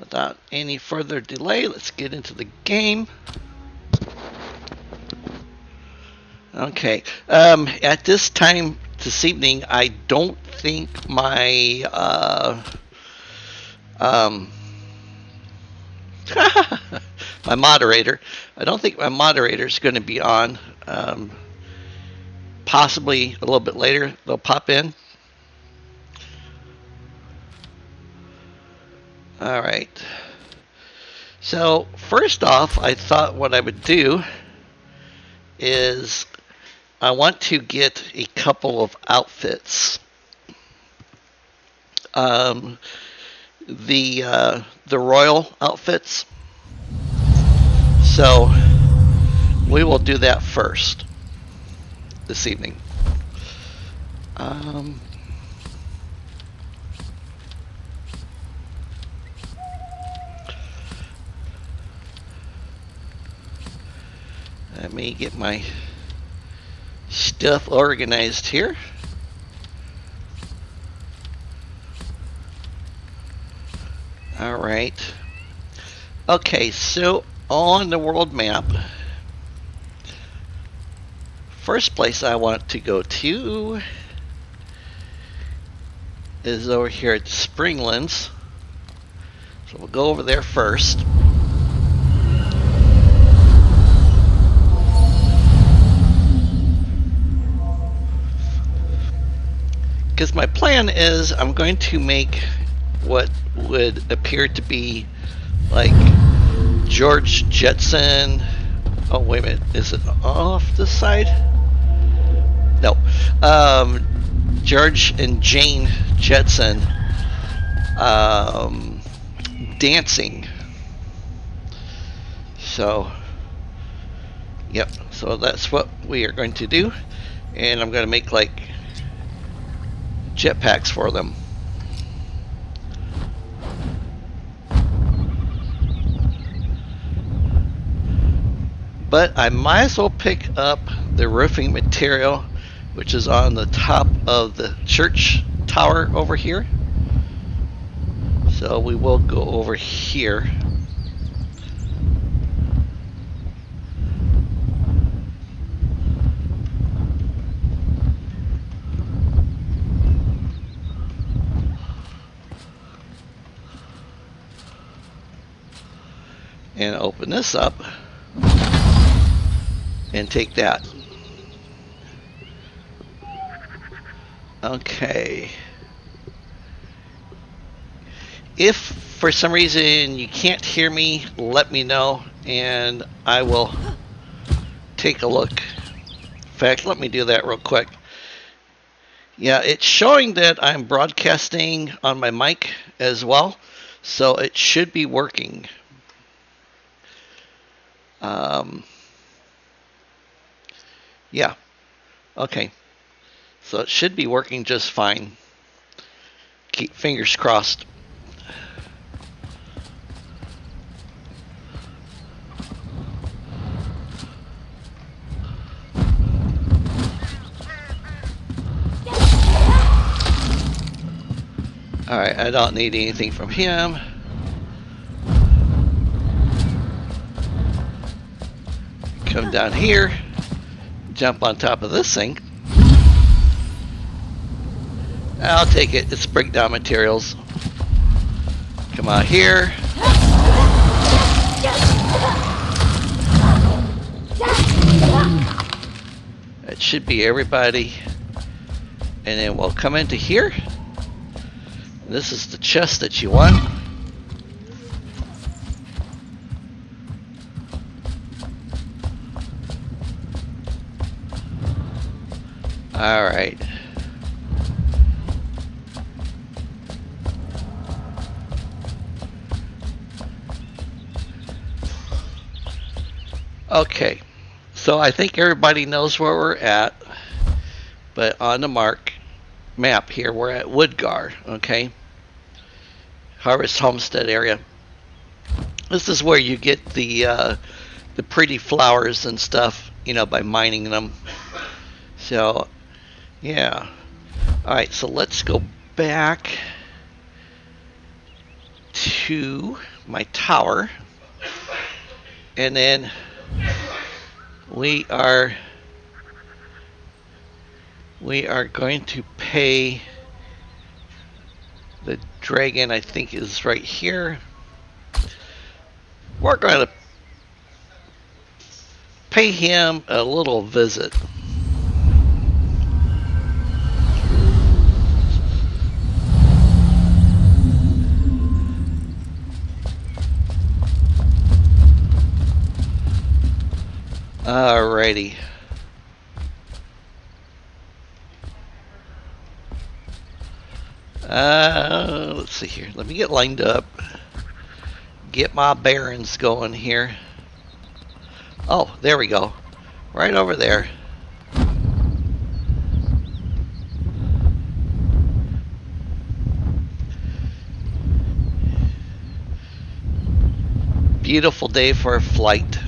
without any further delay, let's get into the game. Okay. At this time this evening, I don't think my my moderator. I don't think my moderator is going to be on. Possibly a little bit later, they'll pop in. All right. So first off, I thought what I would do is I want to get a couple of outfits. The royal outfits. So we will do that first this evening. Let me get my stuff organized here. All right. Okay, so on the world map, first place I want to go to is over here at Springlands. So we'll go over there first. Because my plan is I'm going to make what would appear to be like George Jetson. Oh, wait a minute. Is it off the side? No. George and Jane Jetson dancing. So, yep. So that's what we are going to do. And I'm going to make like jetpacks for them. But I might as well pick up the roofing material, which is on the top of the church tower over here. So we will go over here. And open this up and take that. Okay. If for some reason you can't hear me, let me know and I will take a look. In fact, let me do that real quick. Yeah, it's showing that I'm broadcasting on my mic as well, so it should be working. Yeah. Okay. So it should be working just fine. Keep fingers crossed. Alright, I don't need anything from him. Come down here. Jump on top of this thing. I'll take it. It's breakdown materials. Come out here. That should be everybody. And then we'll come into here. This is the chest that you want. All right. Okay. So I think everybody knows where we're at. But on the map here, we're at Woodgar, okay? Harvest Homestead area. This is where you get the pretty flowers and stuff, you know, by mining them. So, yeah. All right, so let's go back to my tower, and then we are going to pay the dragon. I think is right here. We're going to pay him a little visit. Alrighty. Let's see here. Let me get lined up. Get my bearings going here. Oh, there we go. Right over there. Beautiful day for a flight.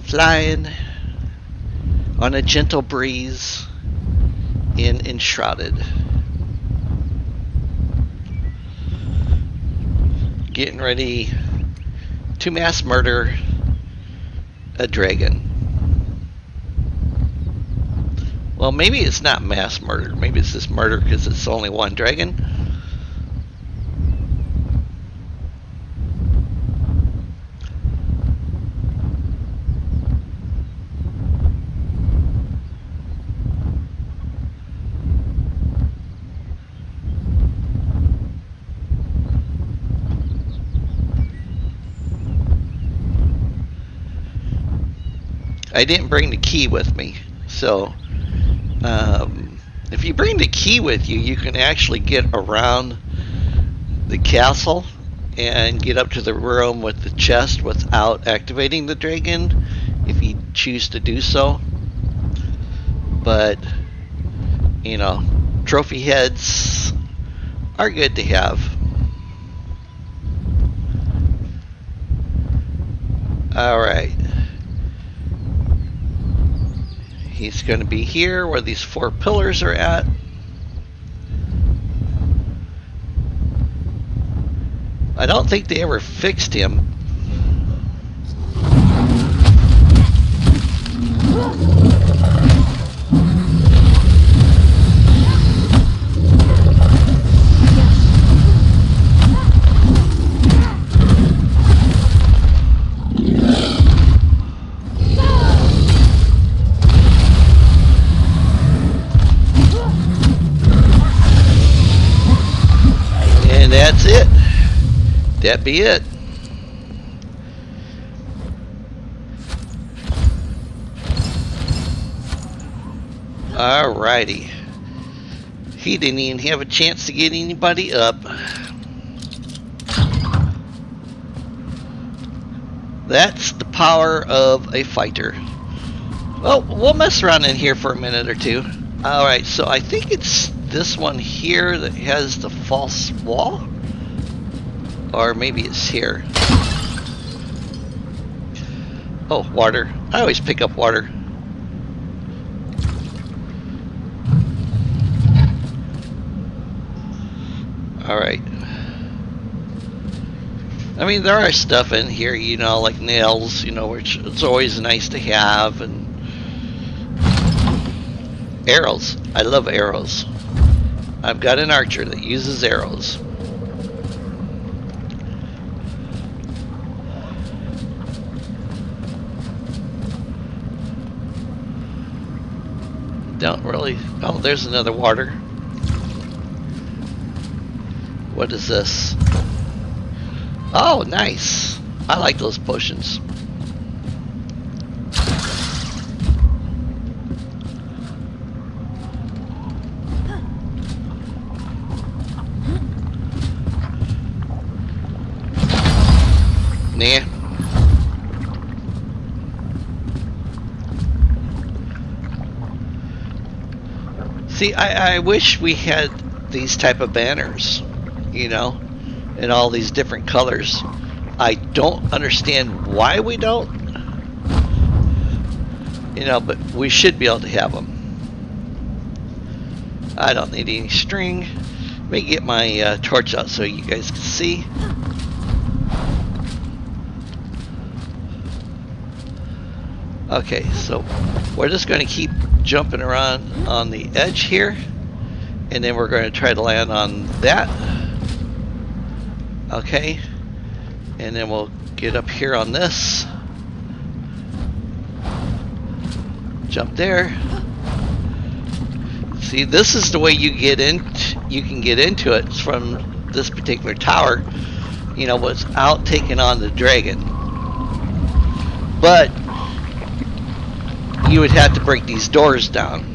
Flying on a gentle breeze in Enshrouded. Getting ready to mass murder a dragon. Well, maybe it's not mass murder. Maybe it's just murder because it's only one dragon. I didn't bring the key with me, so if you bring the key with you, you can actually get around the castle and get up to the room with the chest without activating the dragon, if you choose to do so. But, you know, trophy heads are good to have. Alright. He's going to be here where these 4 pillars are at. I don't think they ever fixed him. And that's it. That be it. Alrighty. He didn't even have a chance to get anybody up. That's the power of a fighter. Well, we'll mess around in here for a minute or two. Alright, so I think it's this one here that has the false wall. Or maybe it's here. Oh, water. I always pick up water. Alright. I mean, there are stuff in here, you know, like nails, you know, which it's always nice to have, and arrows. I love arrows. I've got an archer that uses arrows. Don't really. Oh, there's another water. What is this? Oh, nice. I like those potions. Nah. See, I wish we had these type of banners, you know, in all these different colors. I don't understand why we don't, you know, but we should be able to have them. I don't need any string. Let me get my torch out so you guys can see. Okay, so we're just going to keep jumping around on the edge here, and then we're going to try to land on that. Okay, and then we'll get up here on this. Jump there. See, this is the way you get in. You can get into it from this particular tower, you know, without taking on the dragon. But you would have to break these doors down.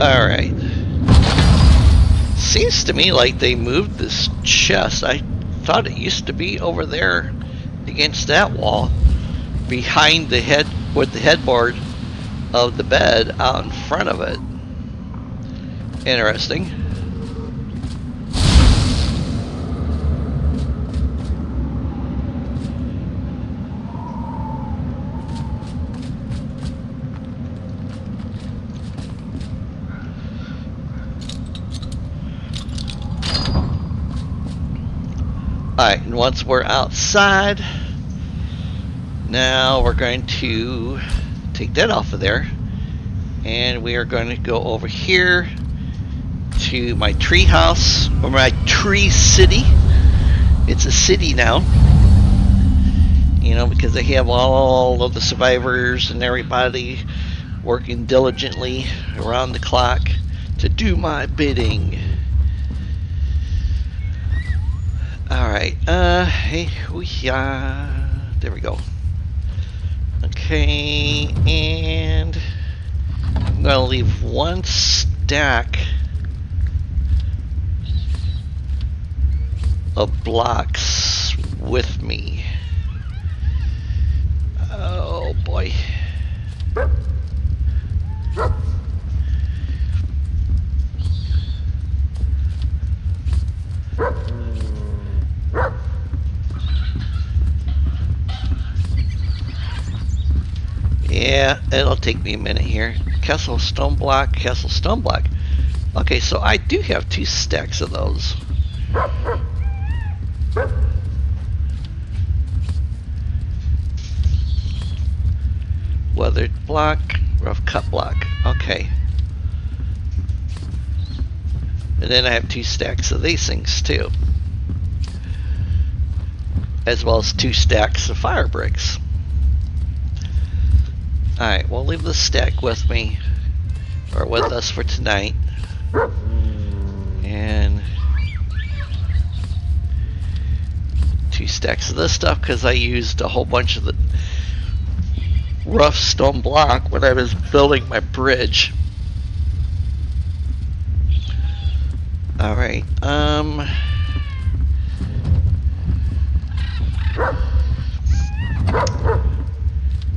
Alright. Seems to me like they moved this chest. I thought it used to be over there against that wall, behind the head, with the headboard of the bed out in front of it. Interesting. Alright, and once we're outside, now we're going to take that off of there, and we are going to go over here to my tree house, or my tree city. It's a city now, you know, because they have all of the survivors and everybody working diligently around the clock to do my bidding. Alright, hey, there we go. Okay, and I'm gonna leave one stack of blocks with me. Oh boy. Yeah, it'll take me a minute here. Castle stone block, castle stone block. Okay, so I do have 2 stacks of those. Weathered block, rough cut block. Okay. And then I have 2 stacks of these things too, as well as 2 stacks of fire bricks. Alright, we'll leave the stack with me, or with us for tonight. And 2 stacks of this stuff, because I used a whole bunch of the rough stone block when I was building my bridge. Alright,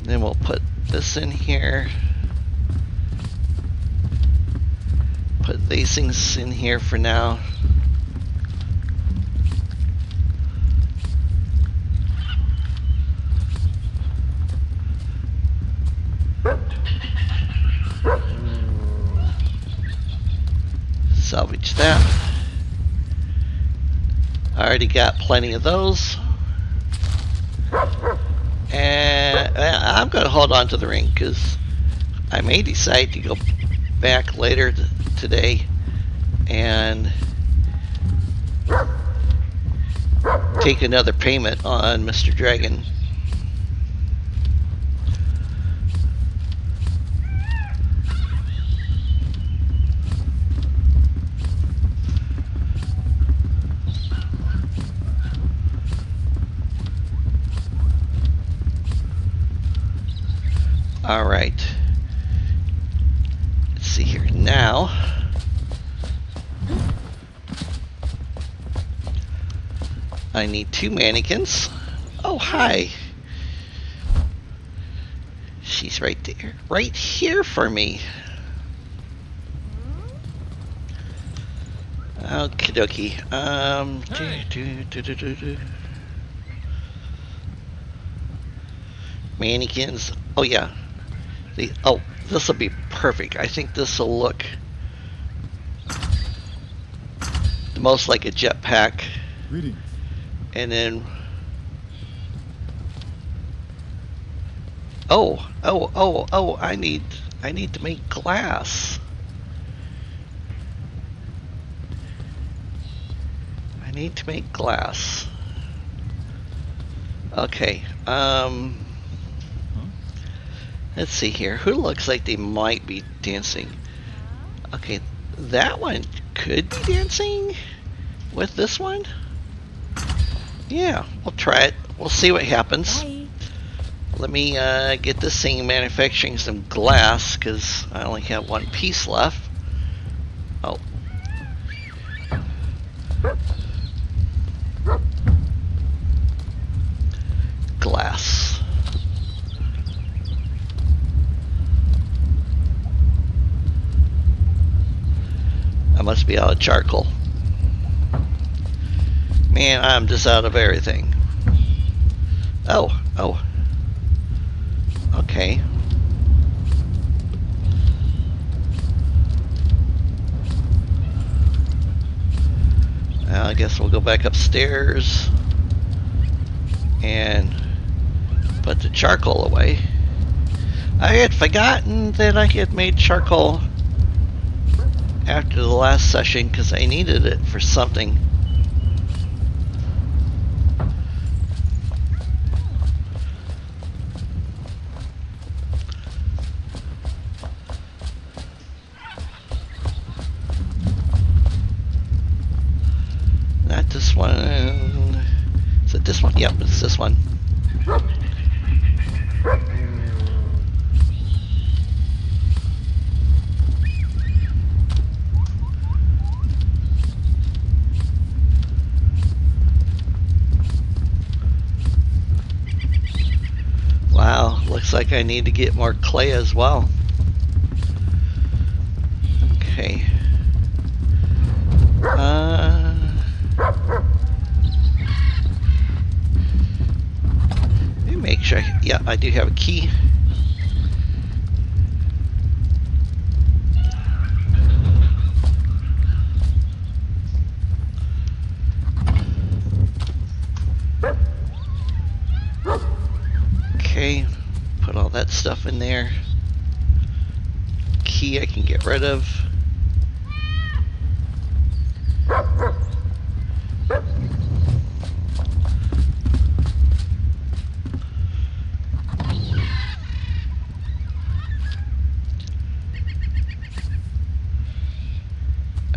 then we'll put this in here. Put these things in here for now. Salvage that. I already got plenty of those. And I'm going to hold on to the ring because I may decide to go back later today and take another payment on Mr. Dragon. Alright, let's see here now. I need 2 mannequins. Oh, hi. She's right there, right here for me. Okie dokie. Mannequins. Oh yeah. This will be perfect. I think this will look the most like a jetpack. Greetings. And then, oh! I need to make glass. I need to make glass. Okay. Let's see here. Who looks like they might be dancing? Okay, that one could be dancing with this one. Yeah, we'll try it. We'll see what happens. Bye. Let me get this thing manufacturing some glass because I only have one piece left. Oh. Glass. I must be out of charcoal. Man, I'm just out of everything. Oh. Okay. I guess we'll go back upstairs and put the charcoal away. I had forgotten that I had made charcoal after the last session because I needed it for something. Not this one. Is it this one? Yep, it's this one. Wow, looks like I need to get more clay as well. Okay. Let me make sure. Yeah, I do have a key. Okay, put all that stuff in there. Key I can get rid of.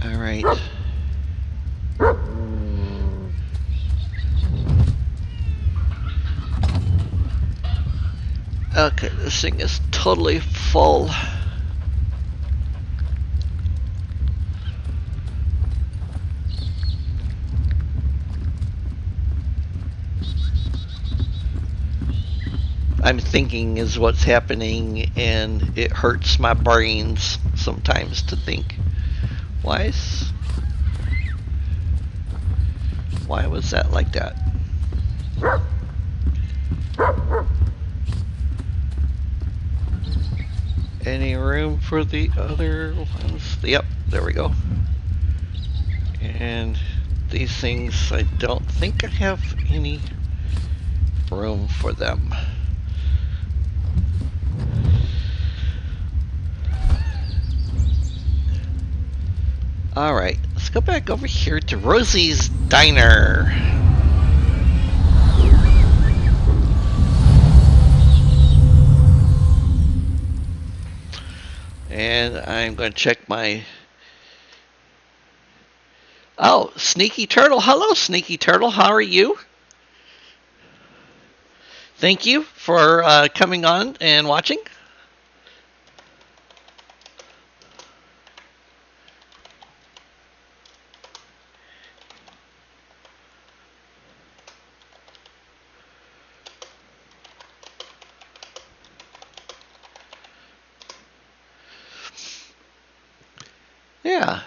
Alright. Okay, this thing is totally full. I'm thinking is what's happening, and it hurts my brains sometimes to think. Why was that like that? Any room for the other ones? Yep, there we go. And these things, I don't think I have any room for them. Alright, let's go back over here to Rosie's Diner. And I'm going to check my... Oh, Sneaky Turtle. Hello, Sneaky Turtle. How are you? Thank you for coming on and watching. Yeah.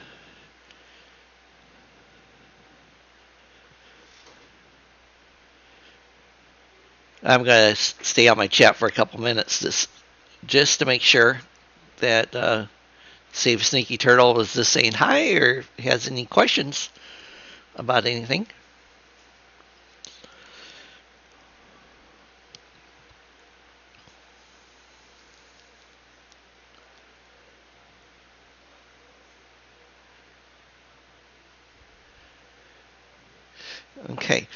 I'm going to stay on my chat for a couple minutes just to make sure that see if Sneaky Turtle was just saying hi or has any questions about anything. Okay.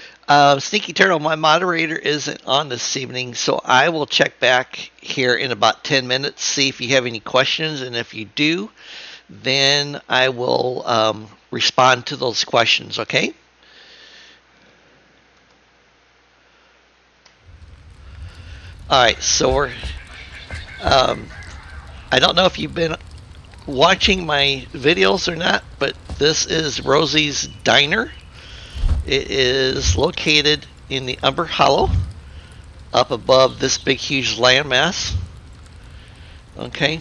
Sneaky Turtle, my moderator isn't on this evening, so I will check back here in about 10 minutes, see if you have any questions, and if you do, then I will respond to those questions, okay? All right, so we're. I don't know if you've been watching my videos or not, but this is Rosie's Diner. It is located in the Umber Hollow, up above this big, huge landmass. Okay.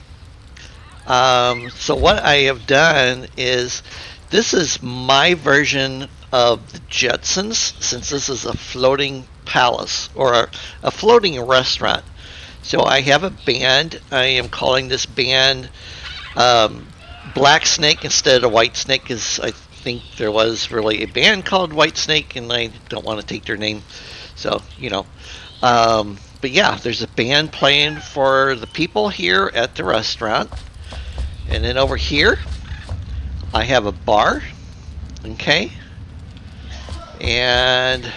So what I have done is, this is my version of the Jetsons, since this is a floating palace or a floating restaurant. So I have a band. I am calling this band Black Snake instead of White Snake, because I think there was really a band called White Snake, and I don't want to take their name. So, you know. But yeah, there's a band playing for the people here at the restaurant. And then over here, I have a bar. Okay. And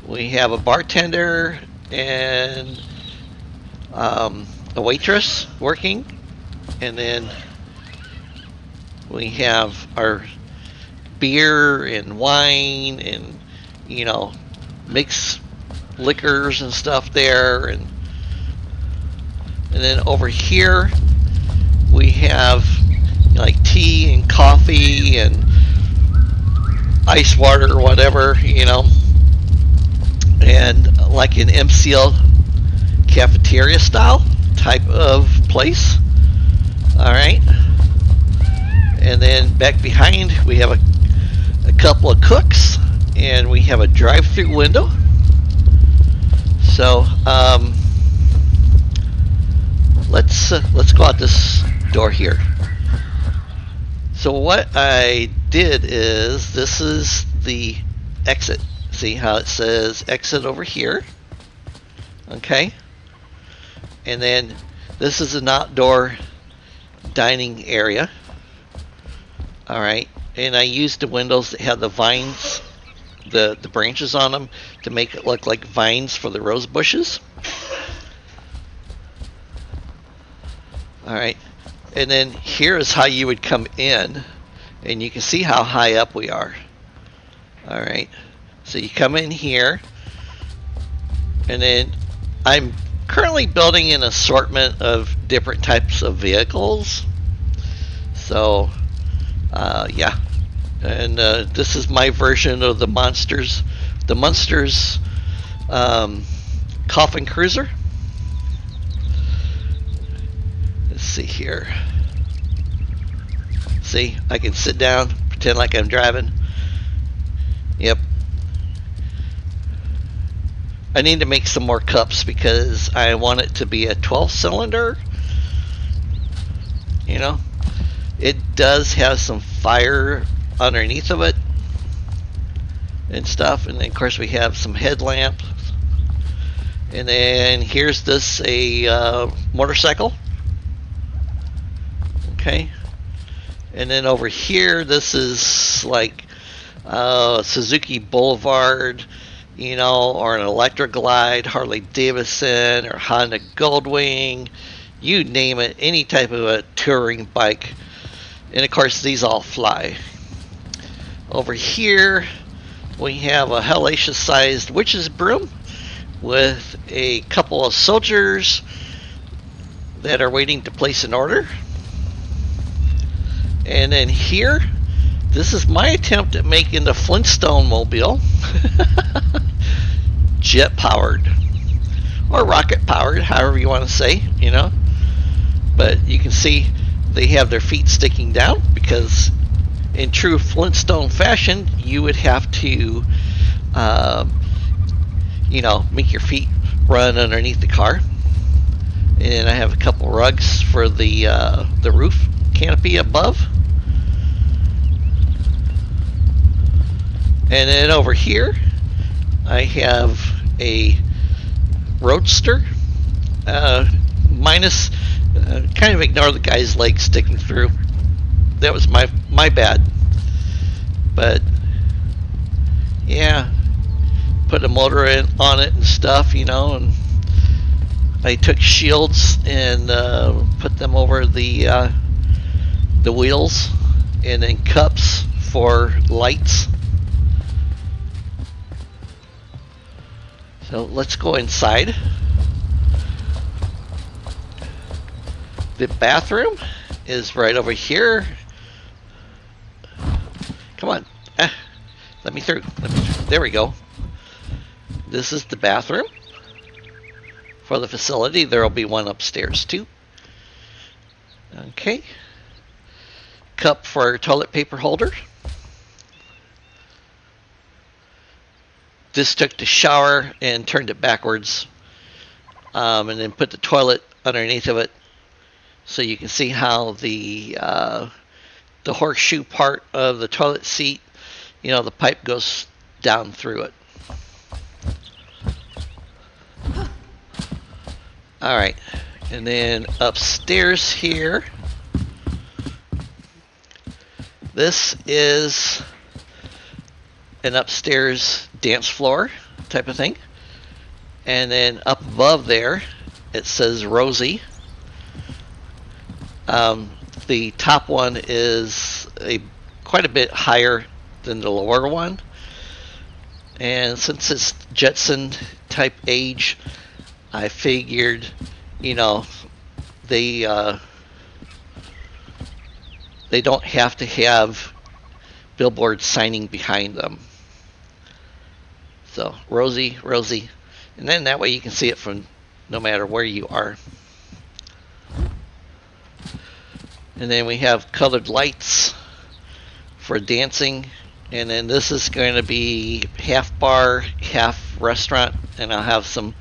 we have a bartender and a waitress working. And then we have our beer and wine and, you know, mixed liquors and stuff there. And then over here we have like tea and coffee and ice water or whatever, you know, and like an MCL cafeteria style type of place. All right. And then back behind we have a couple of cooks, and we have a drive-through window. So let's go out this door here. So what I did is, this is the exit. See how it says exit over here? Okay. And then this is an outdoor dining area. All right. And I used the windows that have the vines, the branches on them, to make it look like vines for the rose bushes. All right. And then here is how you would come in, and you can see how high up we are. All right. So you come in here, and then I'm currently building an assortment of different types of vehicles. So, yeah. And this is my version of the Monsters Coffin Cruiser. Let's see here. See, I can sit down, pretend like I'm driving. Yep. I need to make some more cups because I want it to be a 12-cylinder. You know, it does have some fire underneath of it and stuff. And then of course we have some headlamps. And then here's this a motorcycle. Okay. And then over here, this is like Suzuki Boulevard, you know, or an Electra Glide, Harley Davidson, or Honda Goldwing, you name it, any type of a touring bike. And of course, these all fly. Over here, we have a hellacious-sized witch's broom with a couple of soldiers that are waiting to place an order. And then here, this is my attempt at making the Flintstone mobile. Jet powered or rocket powered, however you want to say, you know. But you can see they have their feet sticking down, because in true Flintstone fashion, you would have to make your feet run underneath the car. And I have a couple rugs for the roof canopy above. And then over here, I have a Roadster, minus, kind of ignore the guy's leg sticking through. That was my bad. But yeah, put a motor on it and stuff, and I took shields and put them over the wheels, and then cups for lights. So let's go inside. The bathroom is right over here. Come on. Let me through. There we go. This is the bathroom for the facility. There will be one upstairs too. Okay. Cup for toilet paper holder. This took the shower and turned it backwards, and then put the toilet underneath of it, so you can see how the horseshoe part of the toilet seat, the pipe goes down through it. All right, and then upstairs here, this is an upstairs dance floor type of thing, and then up above there it says Rosie. The top one is quite a bit higher than the lower one, and since it's Jetson type age, I figured they don't have to have billboards signing behind them. So Rosie, and then that way you can see it from no matter where you are. And then we have colored lights for dancing, and then this is going to be half bar, half restaurant, and I'll have some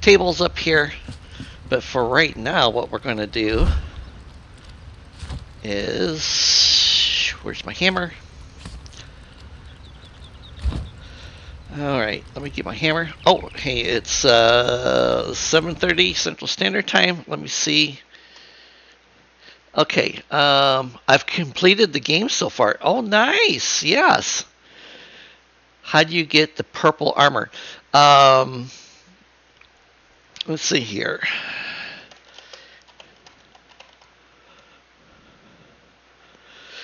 tables up here. But for right now, what we're going to do is, where's my hammer? Alright, let me get my hammer. Oh, hey, it's 7:30 Central Standard Time. Let me see. Okay, I've completed the game so far. Oh, nice. Yes. How do you get the purple armor? Let's see here.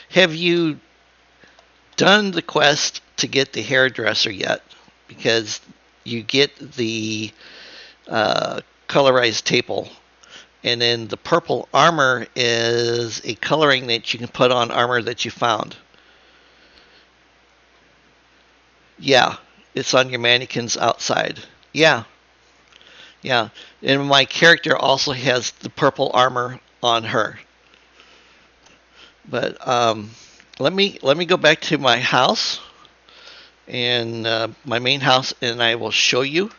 Have you done the quest to get the hairdresser yet? Because you get the colorized table, and then the purple armor is a coloring that you can put on armor that you found. Yeah, it's on your mannequins outside. Yeah, and my character also has the purple armor on her. But let me go back to my house, and my main house, and I will show you.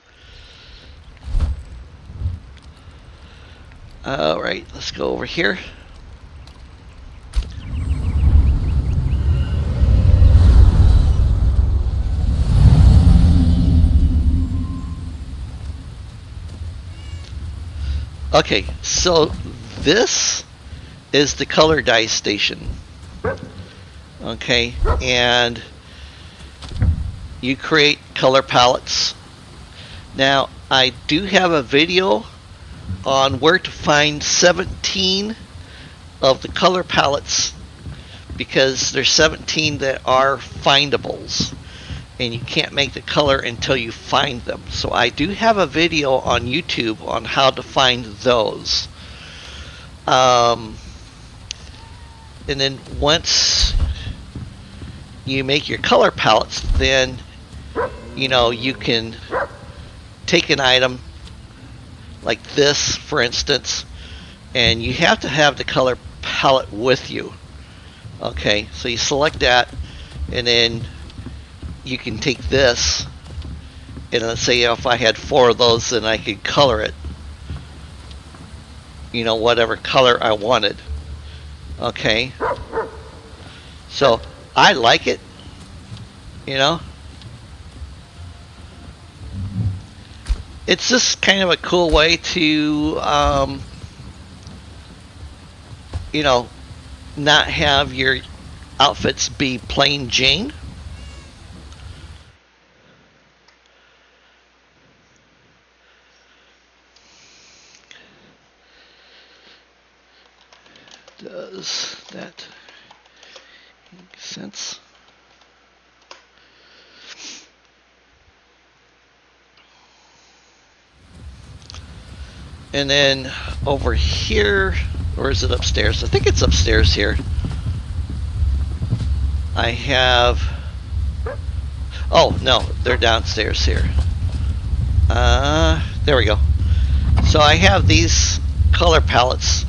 Alright, let's go over here. Okay, so this is the color dye station. Okay, and you create color palettes. Now, I do have a video on where to find 17 of the color palettes, because there's 17 that are findables, and you can't make the color until you find them. So I do have a video on YouTube on how to find those. And then once you make your color palettes, then you can take an item like this, for instance, and you have to have the color palette with you. Okay, so you select that, and then you can take this And let's say if I had 4 of those, then I could color it, you know, whatever color I wanted. Okay, so I like it, you know. It's just kind of a cool way to, you know, not have your outfits be plain Jane. Does that make sense? And then over here, or is it upstairs? I think it's upstairs here. I have, oh no, they're downstairs here. There we go. So I have these color palettes.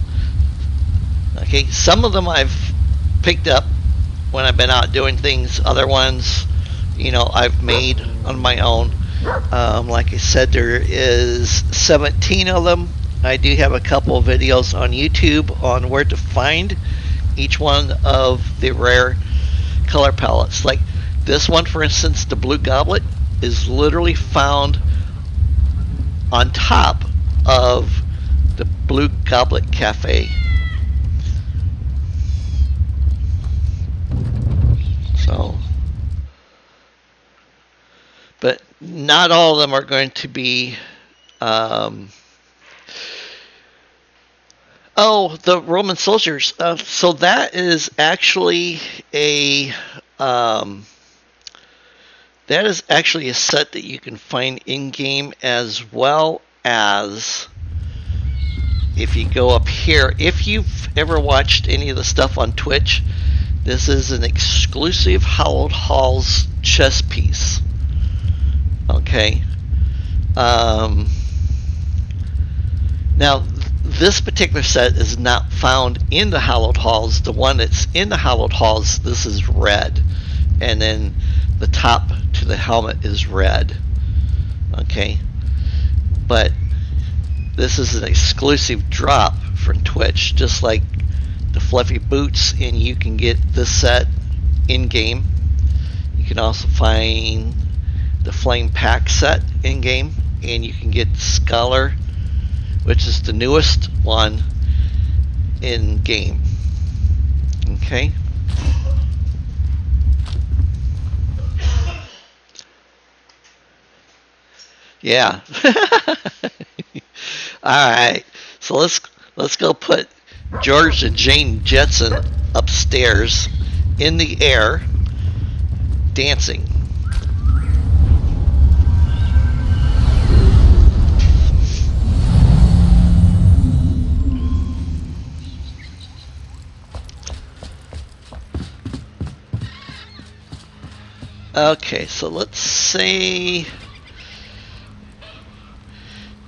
Okay, some of them I've picked up when I've been out doing things. Other ones, you know, I've made on my own. Like I said, there is 17 of them. I do have a couple of videos on YouTube on where to find each one of the rare color palettes. Like this one, for instance, the Blue Goblet, is literally found on top of the Blue Goblet Cafe. So, but not all of them are going to be. Oh, the Roman soldiers. So that is actually a that is actually a set that you can find in game, as well as if you go up here. If you've ever watched any of the stuff on Twitch, this is an exclusive Hallowed Halls chess piece. Okay. Now, this particular set is not found in the Hallowed Halls. The one that's in the Hallowed Halls, this is red. And then the top to the helmet is red. Okay. But this is an exclusive drop from Twitch, just like the fluffy boots, and you can get this set in game. You can also find the Flame Pack set in game, and you can get Scholar, which is the newest one, in game. Okay. Yeah. All right. So let's go put George and Jane Jetson upstairs in the air dancing. Okay, so let's say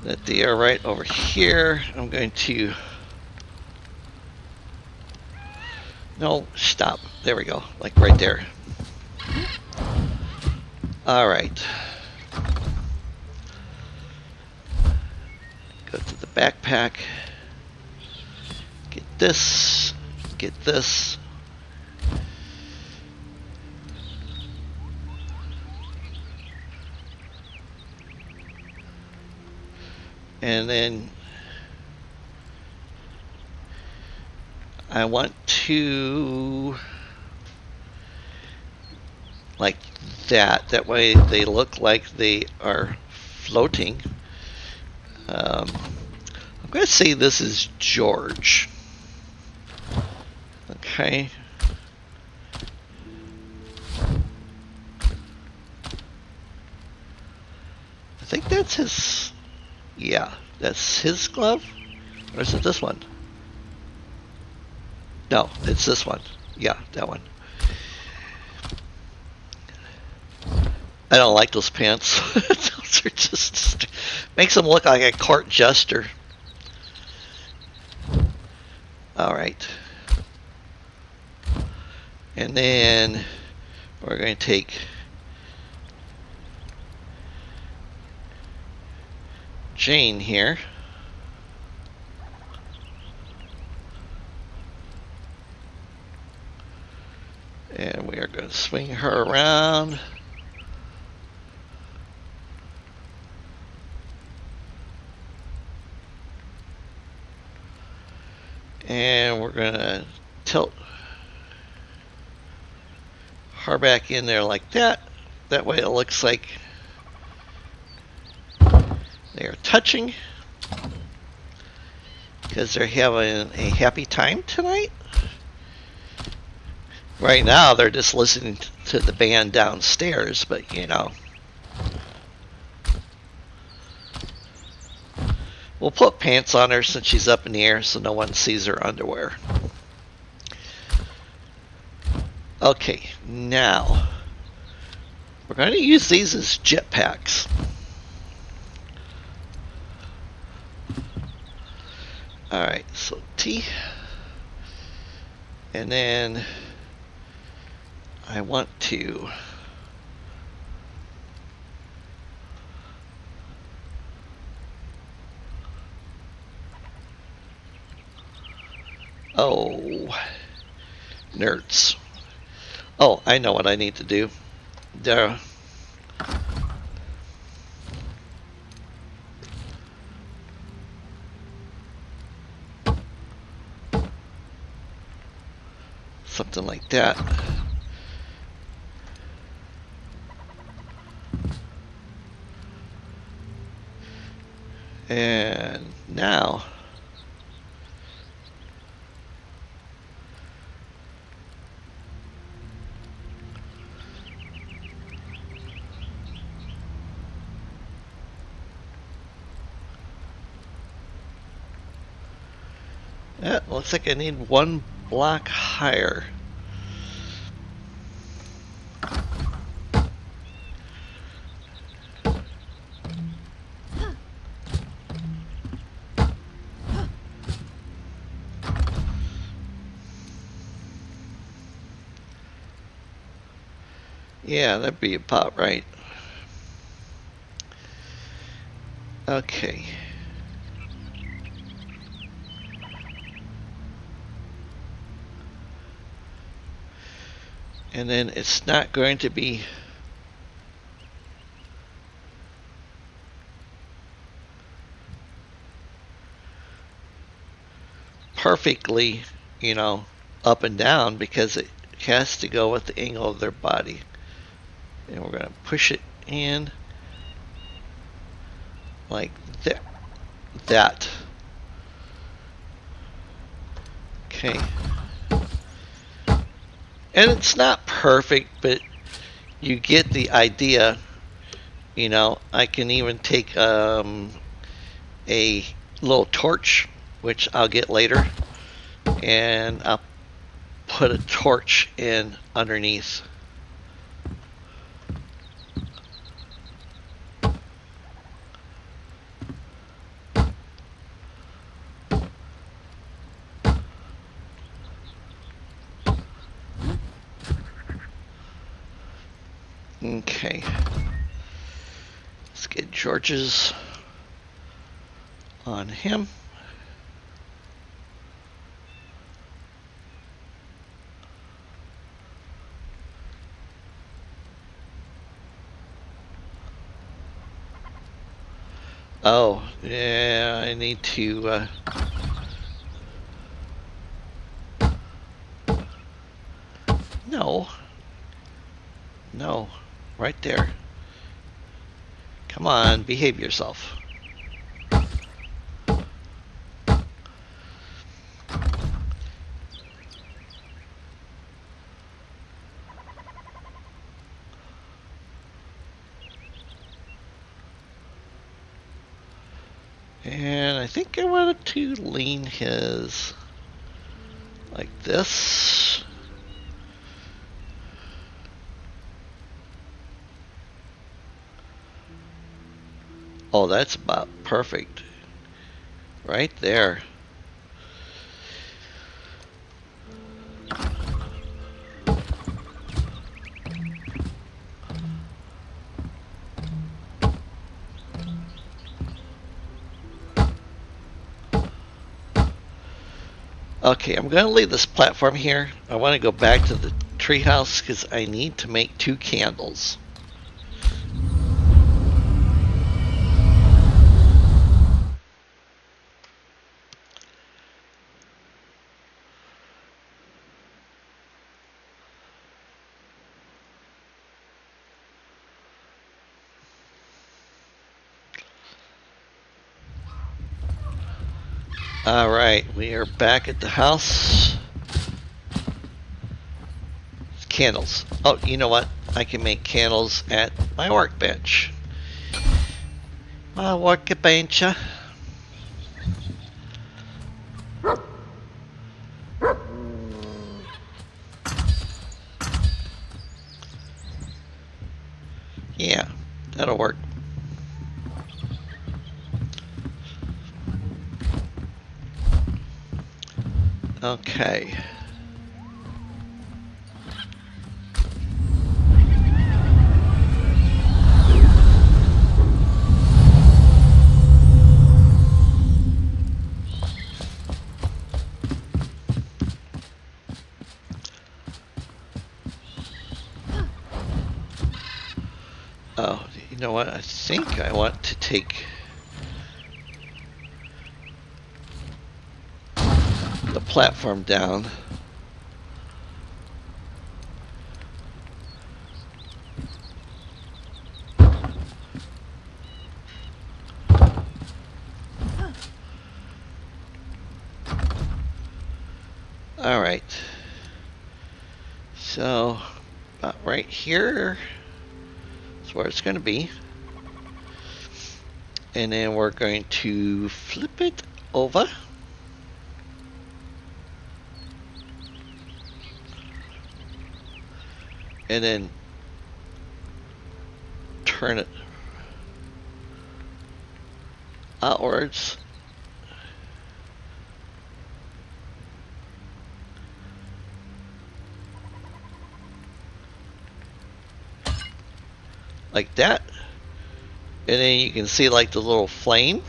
that they are right over here. I'm going to, no, stop. There we go, like right there. All right. Go to the backpack. Get this. Get this. And then I want to, like that. That way they look like they are floating. I'm going to say this is George. Okay. I think that's his. Yeah, that's his glove? Or is it this one? No, it's this one. Yeah, that one. I don't like those pants. Those are just makes them look like a court jester. Alright. And then we're going to take Jane here. And we are going to swing her around. And we're going to tilt her back in there like that. That way it looks like they are touching because they're having a happy time tonight. Right now they're just listening to the band downstairs, but you know. We'll put pants on her since she's up in the air so no one sees her underwear. Okay, now we're going to use these as jetpacks. Alright, so T. And then I want to nerds. Oh, I know what I need to do. There. Something like that. And now looks like I need one block higher. Yeah, that'd be about right. Okay. And then it's not going to be perfectly, you know, up and down because it has to go with the angle of their body. And we're going to push it in like that. Okay. And it's not perfect, but you get the idea. You know, I can even take a little torch, which I'll get later, and I'll put a torch in underneath. Okay. Let's get George's on him. Oh, yeah, I need to no, right there. Come on, behave yourself. And I think I wanted to lean his like this. Oh, that's about perfect. Right there. Okay, I'm going to leave this platform here. I want to go back to the treehouse because I need to make 2 candles. Alright, we are back at the house. Candles. Oh, you know what? I can make candles at my workbench. My workbench. Yeah, that'll work. Okay. Oh, you know what? I think I want to take the platform down. Alright. So, about right here is where it's going to be. And then we're going to flip it over. And then turn it outwards. Like that. And then you can see like the little flame.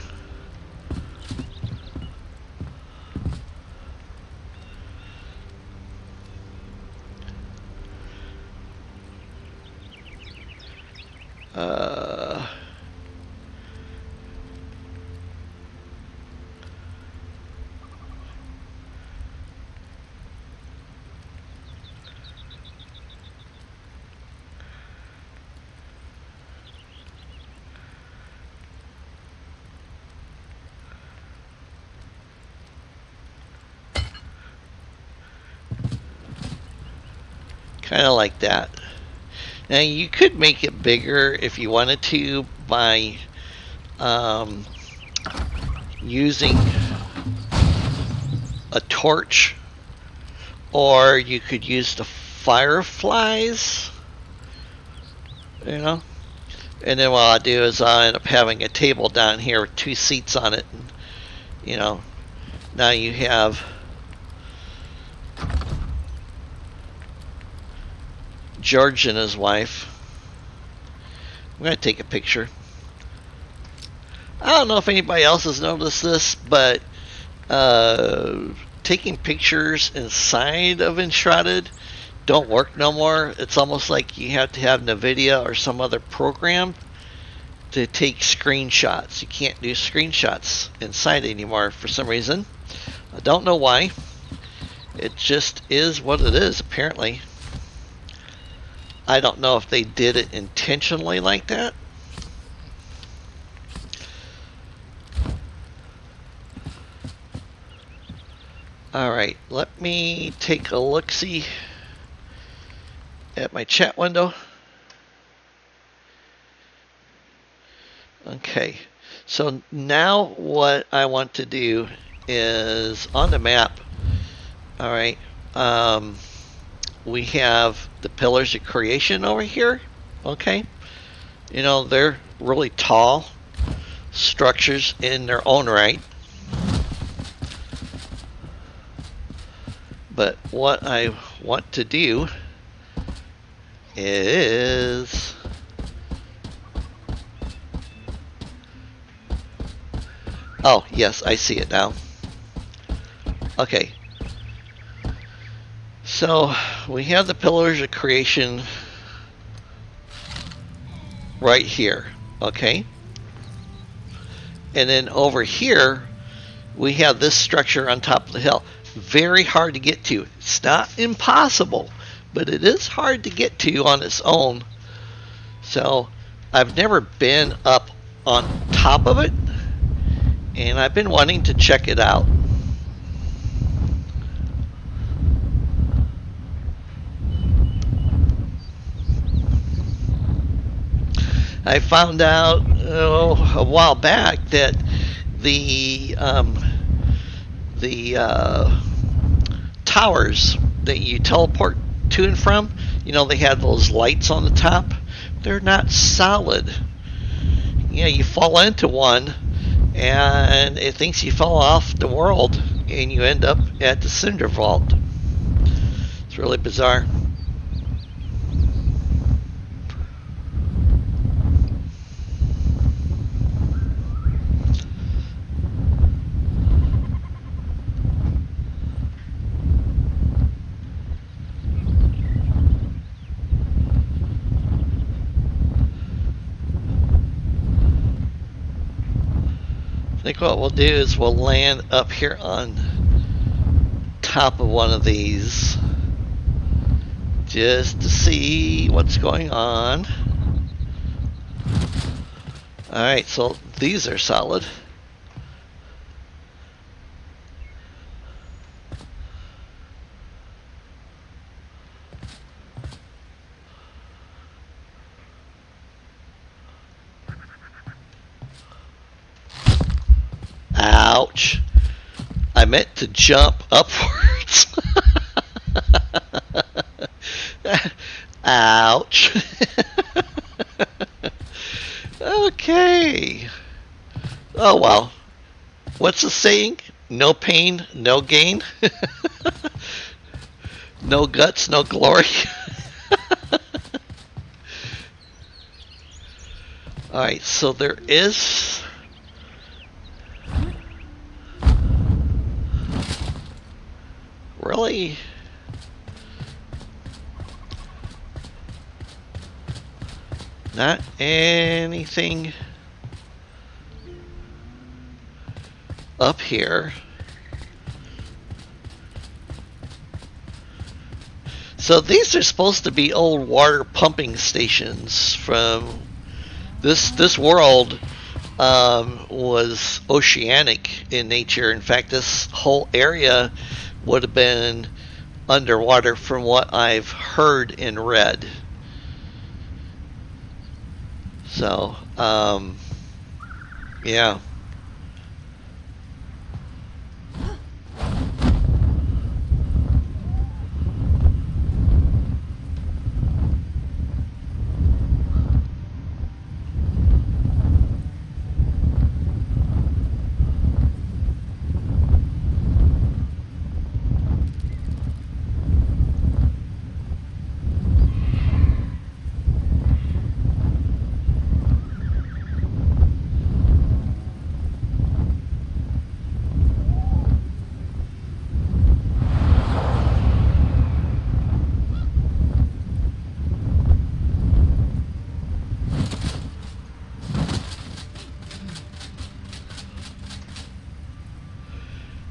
Kind of like that. Now you could make it bigger if you wanted to by using a torch, or you could use the fireflies, you know. And then what I'll do is I'll end up having a table down here with 2 seats on it, and, you know, now you have George and his wife. I'm going to take a picture. I don't know if anybody else has noticed this, but taking pictures inside of Enshrouded don't work no more. It's almost like you have to have NVIDIA or some other program to take screenshots. You can't do screenshots inside anymore for some reason. I don't know why. It just is what it is, apparently. I don't know if they did it intentionally like that. Alright, let me take a look-see at my chat window. Okay, so now what I want to do is on the map, alright, we have the pillars of creation over here, okay? You know, they're really tall structures in their own right. But what I want to do is oh, yes, I see it now. Okay, So we have the pillars of creation right here, okay? And then over here, we have this structure on top of the hill. Very hard to get to. It's not impossible, but it is hard to get to on its own. So I've never been up on top of it, and I've been wanting to check it out. I found out a while back that the towers that you teleport to and from, they have those lights on the top. They're not solid. You fall into one, and it thinks you fell off the world, and you end up at the Cinder Vault. It's really bizarre. I think what we'll do is we'll land up here on top of one of these just to see what's going on. Alright, so these are solid. Ouch. I meant to jump upwards. Ouch. Okay. Oh well. What's the saying? No pain, no gain. No guts, no glory. Alright, so there is really not anything up here. So these are supposed to be old water pumping stations from this world. Was oceanic in nature. In fact, this whole area would have been underwater from what I've heard and read. So, yeah.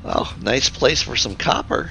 Well, nice place for some copper.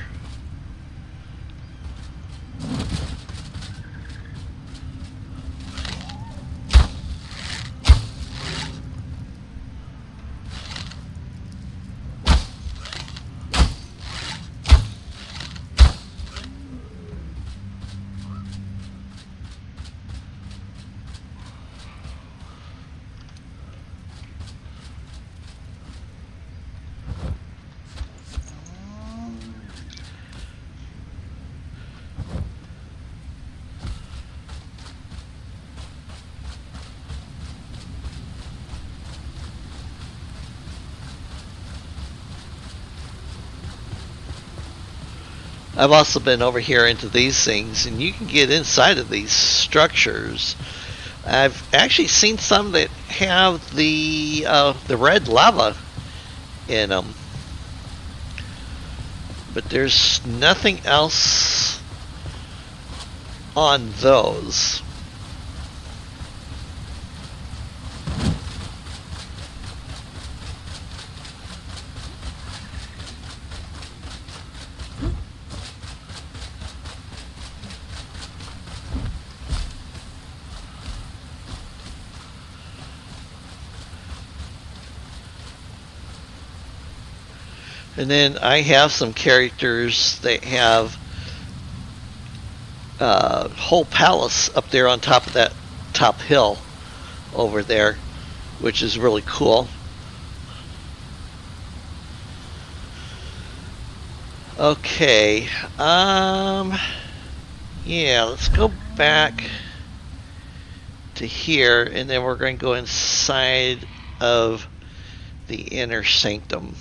I've also been over here into these things, and you can get inside of these structures. I've actually seen some that have the red lava in them, but there's nothing else on those. And then I have some characters that have a whole palace up there on top of that top hill over there, which is really cool. Okay, yeah, let's go back to here, and then we're going to go inside of the inner sanctum.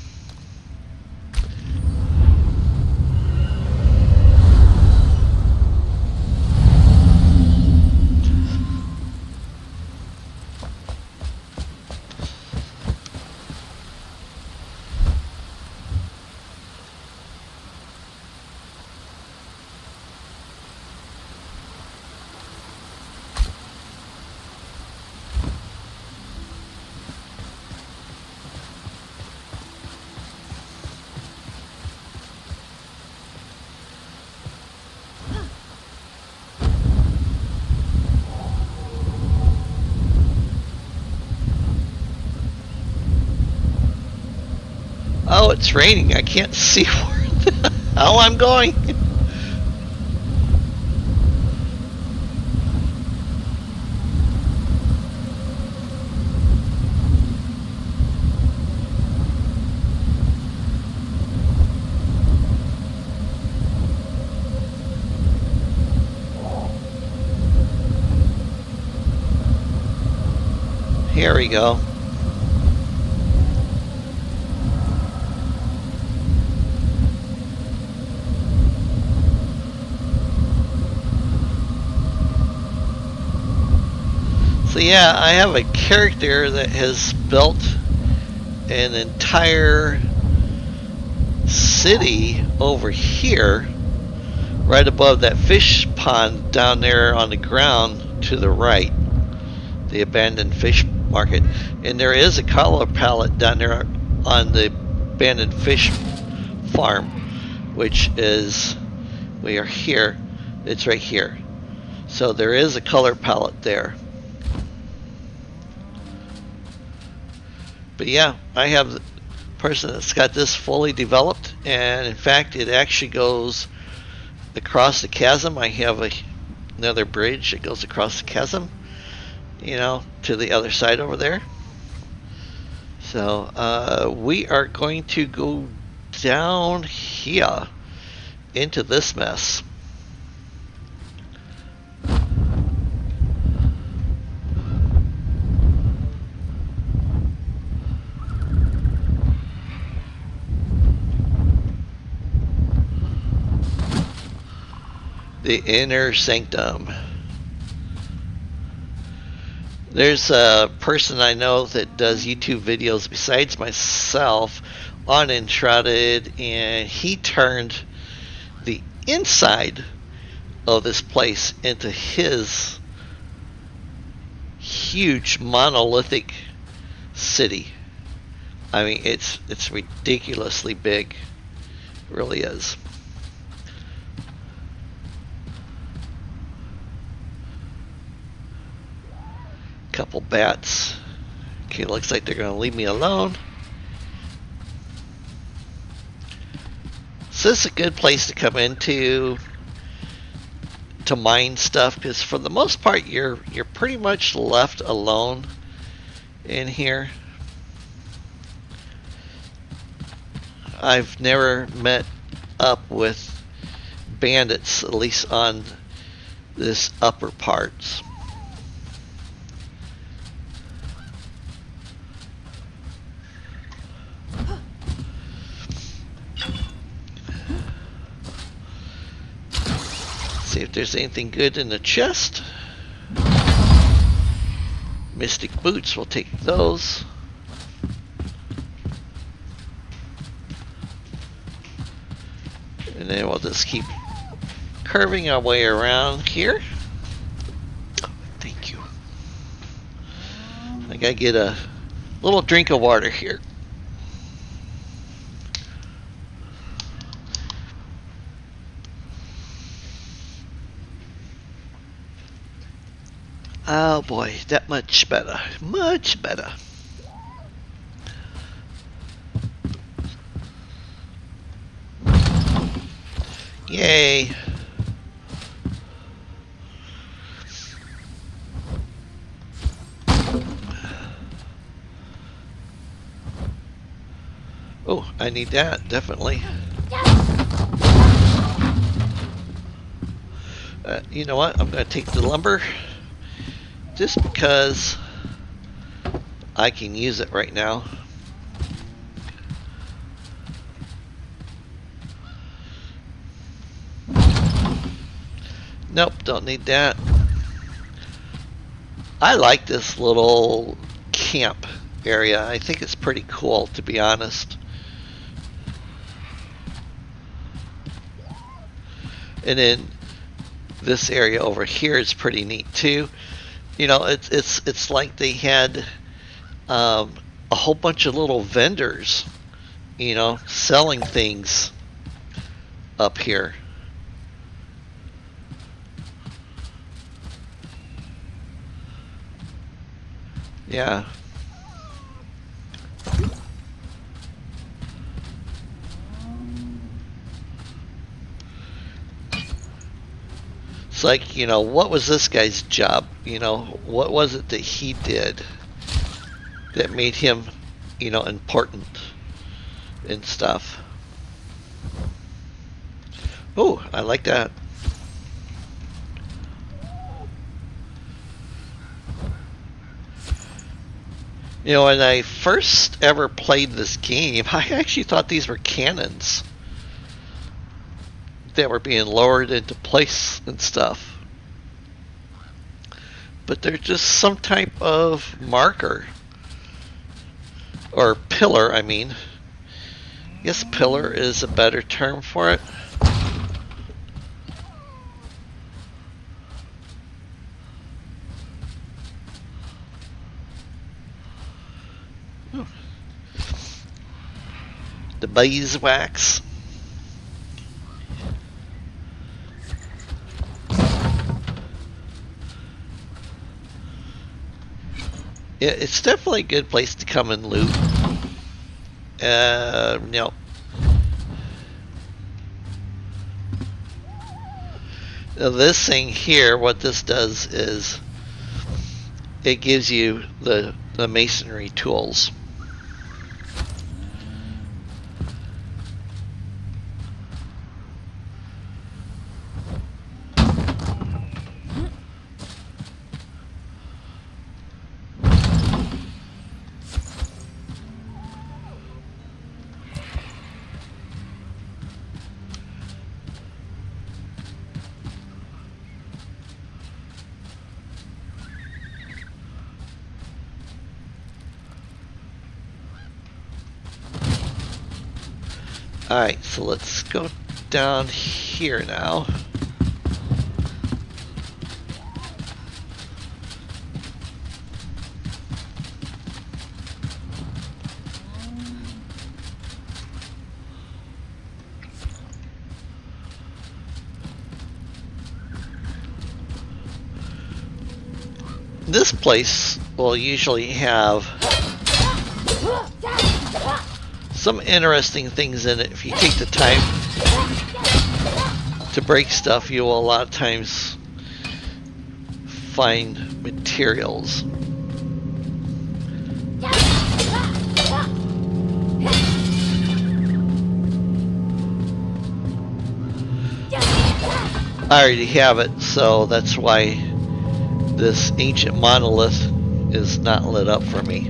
Oh, it's raining. I can't see how I'm going. Here we go. So yeah, I have a character that has built an entire city over here, right above that fish pond down there on the ground to the right, the abandoned fish market. And there is a color palette down there on the abandoned fish farm, which is, we are here, it's right here. So there is a color palette there. But yeah, I have the person that's got this fully developed, and in fact it actually goes across the chasm. I have another bridge that goes across the chasm, you know, to the other side over there. So we are going to go down here into this mess. The inner sanctum. There's a person I know that does YouTube videos besides myself on Enshrouded, and he turned the inside of this place into his huge monolithic city. I mean, it's ridiculously big. It really is. Couple bats. Okay, looks like they're gonna leave me alone. So this is a good place to come into to mine stuff, because for the most part you're pretty much left alone in here. I've never met up with bandits, at least on this upper parts. See if there's anything good in the chest. Mystic boots, we'll take those. And then we'll just keep curving our way around here. Thank you. I gotta get a little drink of water here. Oh boy, that much better. Much better. Yay. Oh, I need that, definitely. You know what? I'm going to take the lumber just because I can use it right now. Nope, don't need that. I like this little camp area. I think it's pretty cool, to be honest. And then this area over here is pretty neat too. You know, it's like they had a whole bunch of little vendors, you know, selling things up here. Yeah. It's like, you know, what was this guy's job? You know, what was it that he did that made him, you know, important and stuff? Oh, I like that. You know, when I first ever played this game, I actually thought these were cannons that were being lowered into place and stuff. But they're just some type of marker. Or pillar, I mean. I guess pillar is a better term for it. The beeswax. Yeah, it's definitely a good place to come and loot. No. Now this thing here, what this does is it gives you the masonry tools. Alright, so let's go down here now. This place will usually have some interesting things in it. If you take the time to break stuff, you will a lot of times find materials. I already have it, so that's why this ancient monolith is not lit up for me.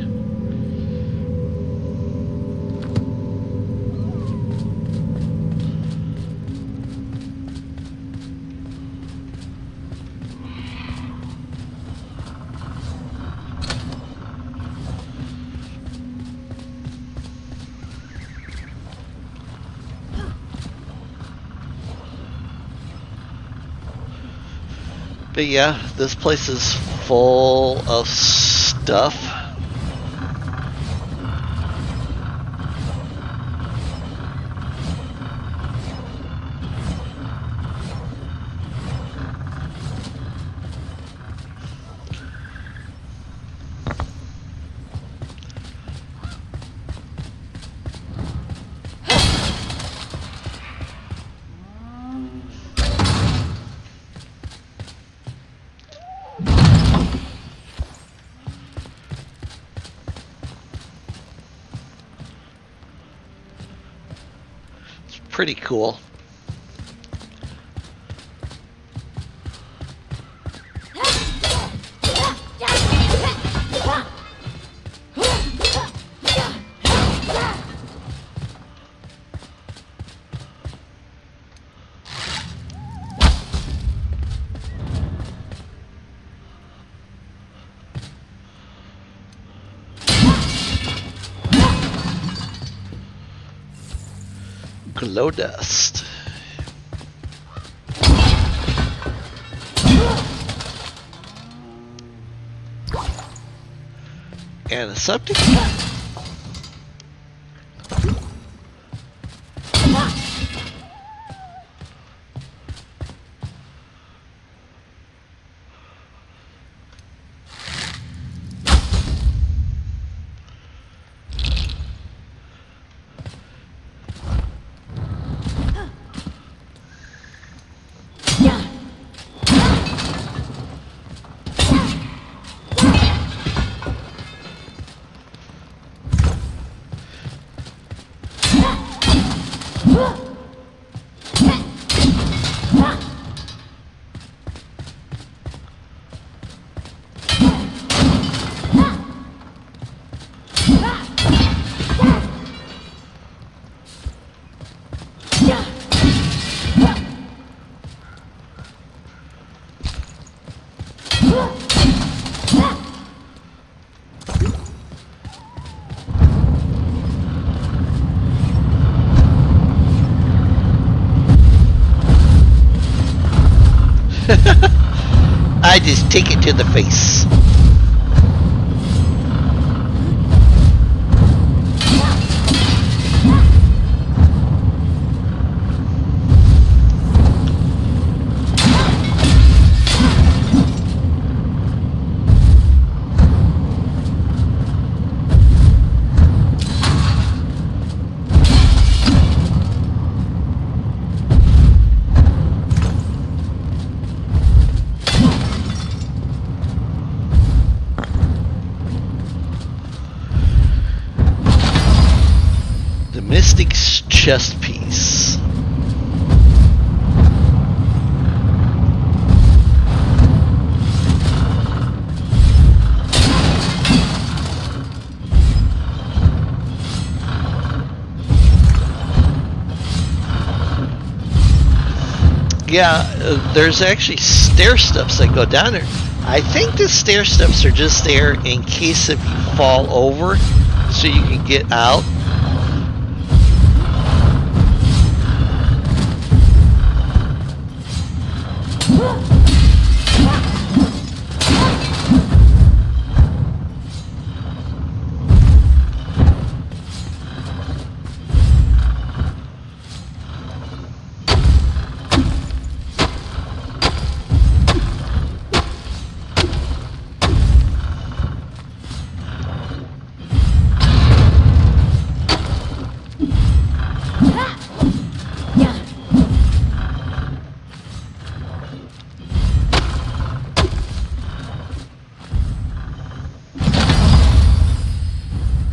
But yeah, this place is full of stuff. It's pretty cool. Glow dust. And a septic. I just take it to the face. Mystic's chest piece. Yeah, there's actually stair steps that go down there. I think the stair steps are just there in case if you fall over so you can get out.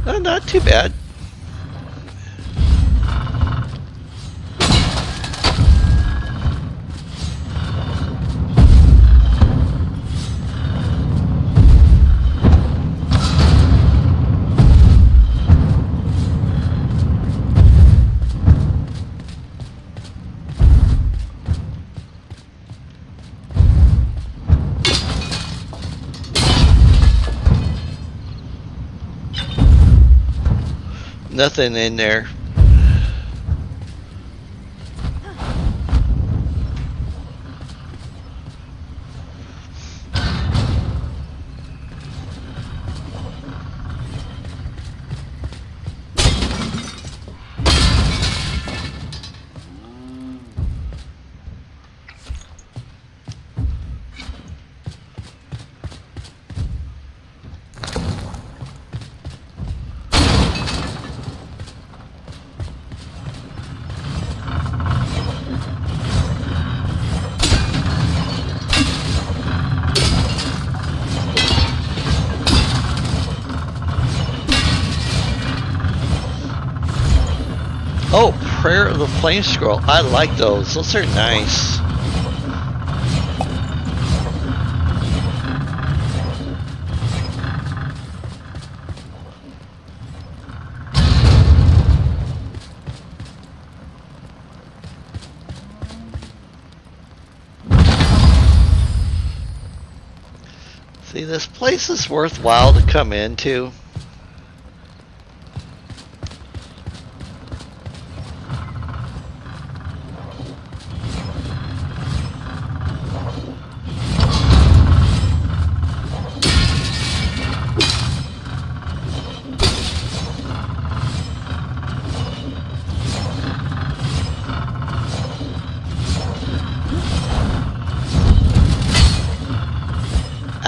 Oh, not too bad. Nothing in there. Oh, Prayer of the Flame Scroll. I like those. Those are nice. See, this place is worthwhile to come into.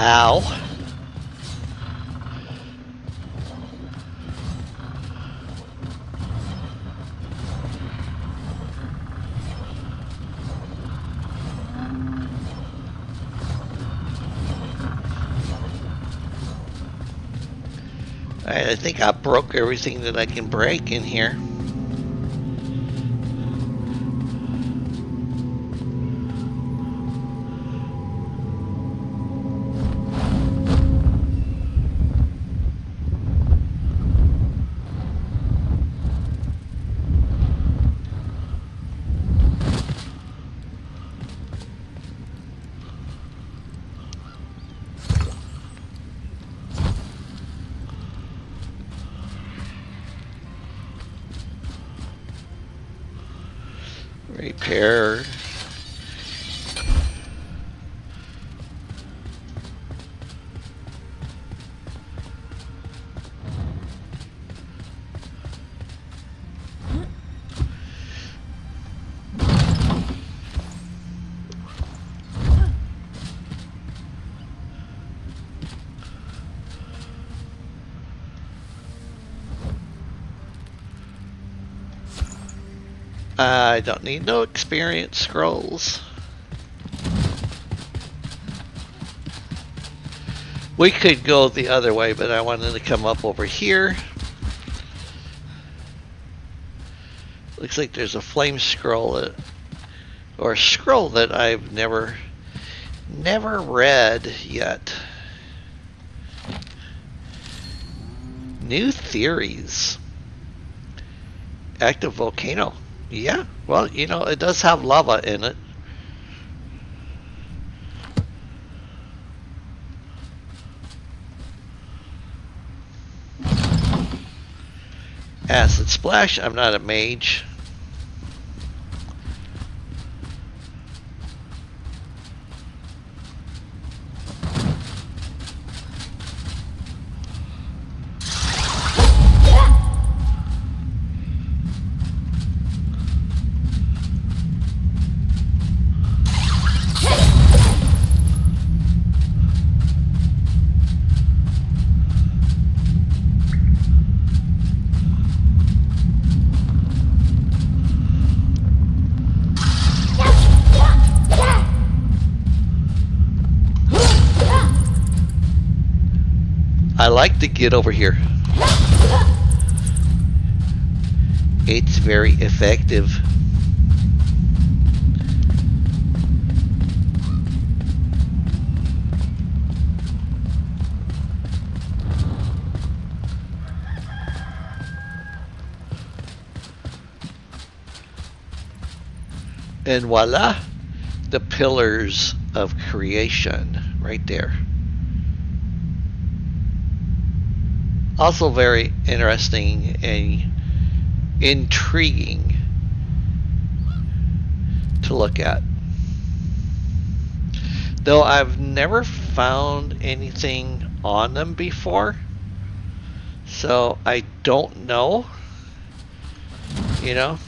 Ow. Alright, I think I broke everything that I can break in here. Repair. I don't need no experience scrolls. We could go the other way, but I wanted to come up over here. Looks like there's a flame scroll or a scroll that I've never read yet. New theories. Active volcano. Yeah, well, you know, it does have lava in it. Acid splash. I'm not a mage. I like to get over here. It's very effective. And voila, the pillars of creation right there. Also very interesting and intriguing to look at. Though I've never found anything on them before, so I don't know, you know.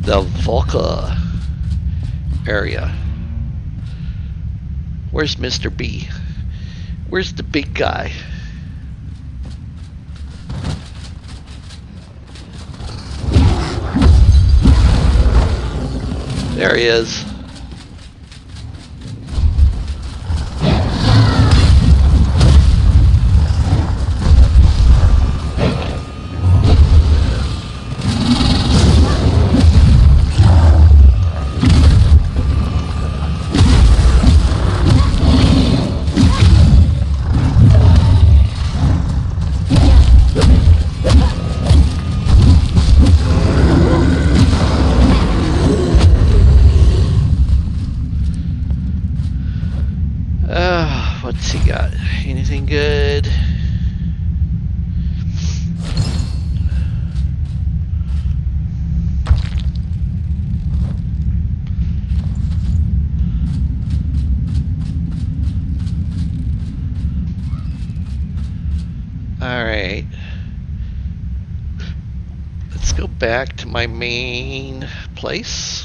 The Volca area. Where's Mr. B? Where's the big guy? There he is. What's he got? Anything good? Alright. Let's go back to my main place.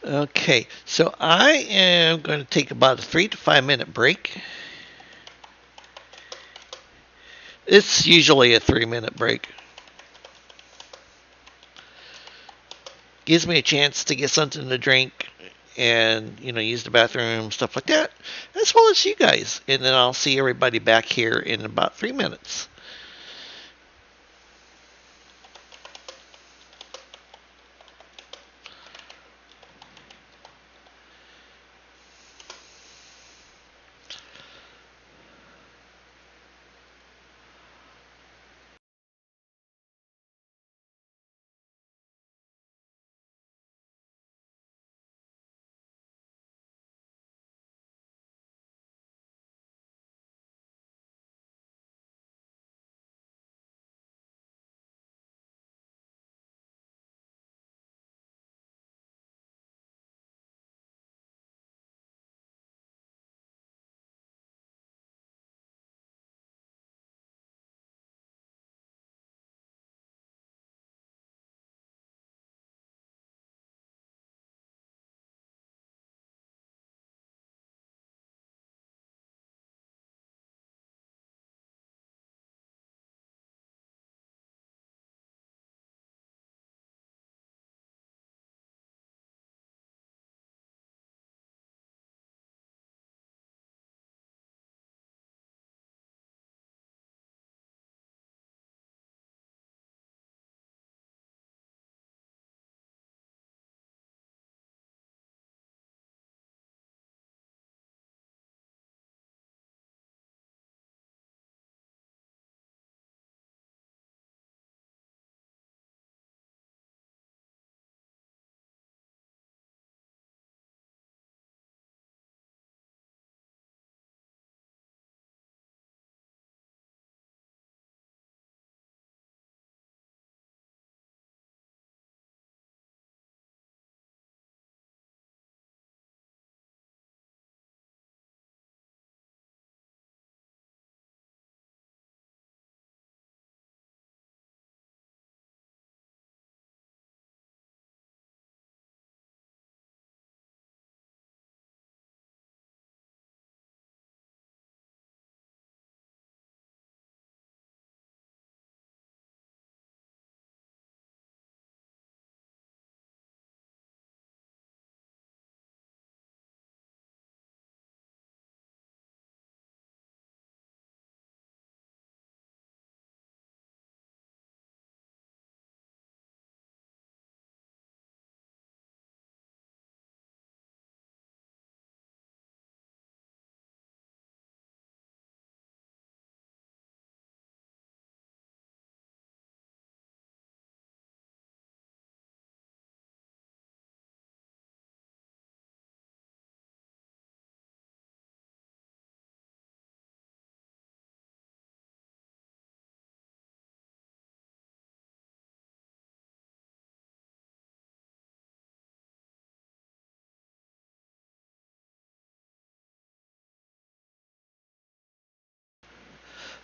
Okay, so I am going to take about a 3 to 5 minute break. It's usually a 3-minute break. Gives me a chance to get something to drink and, use the bathroom, stuff like that, as well as you guys. And then I'll see everybody back here in about 3 minutes.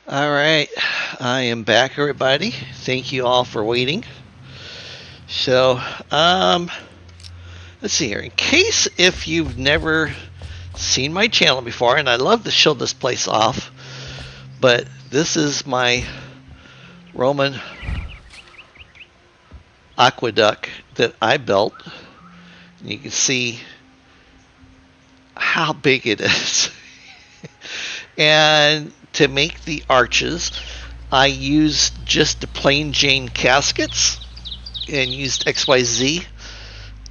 All right. I am back, everybody. Thank you all for waiting. So, let's see here. In case if you've never seen my channel before, and I love to show this place off, but this is my Roman aqueduct that I built. And you can see how big it is. And to make the arches, I used just the plain Jane caskets and used XYZ.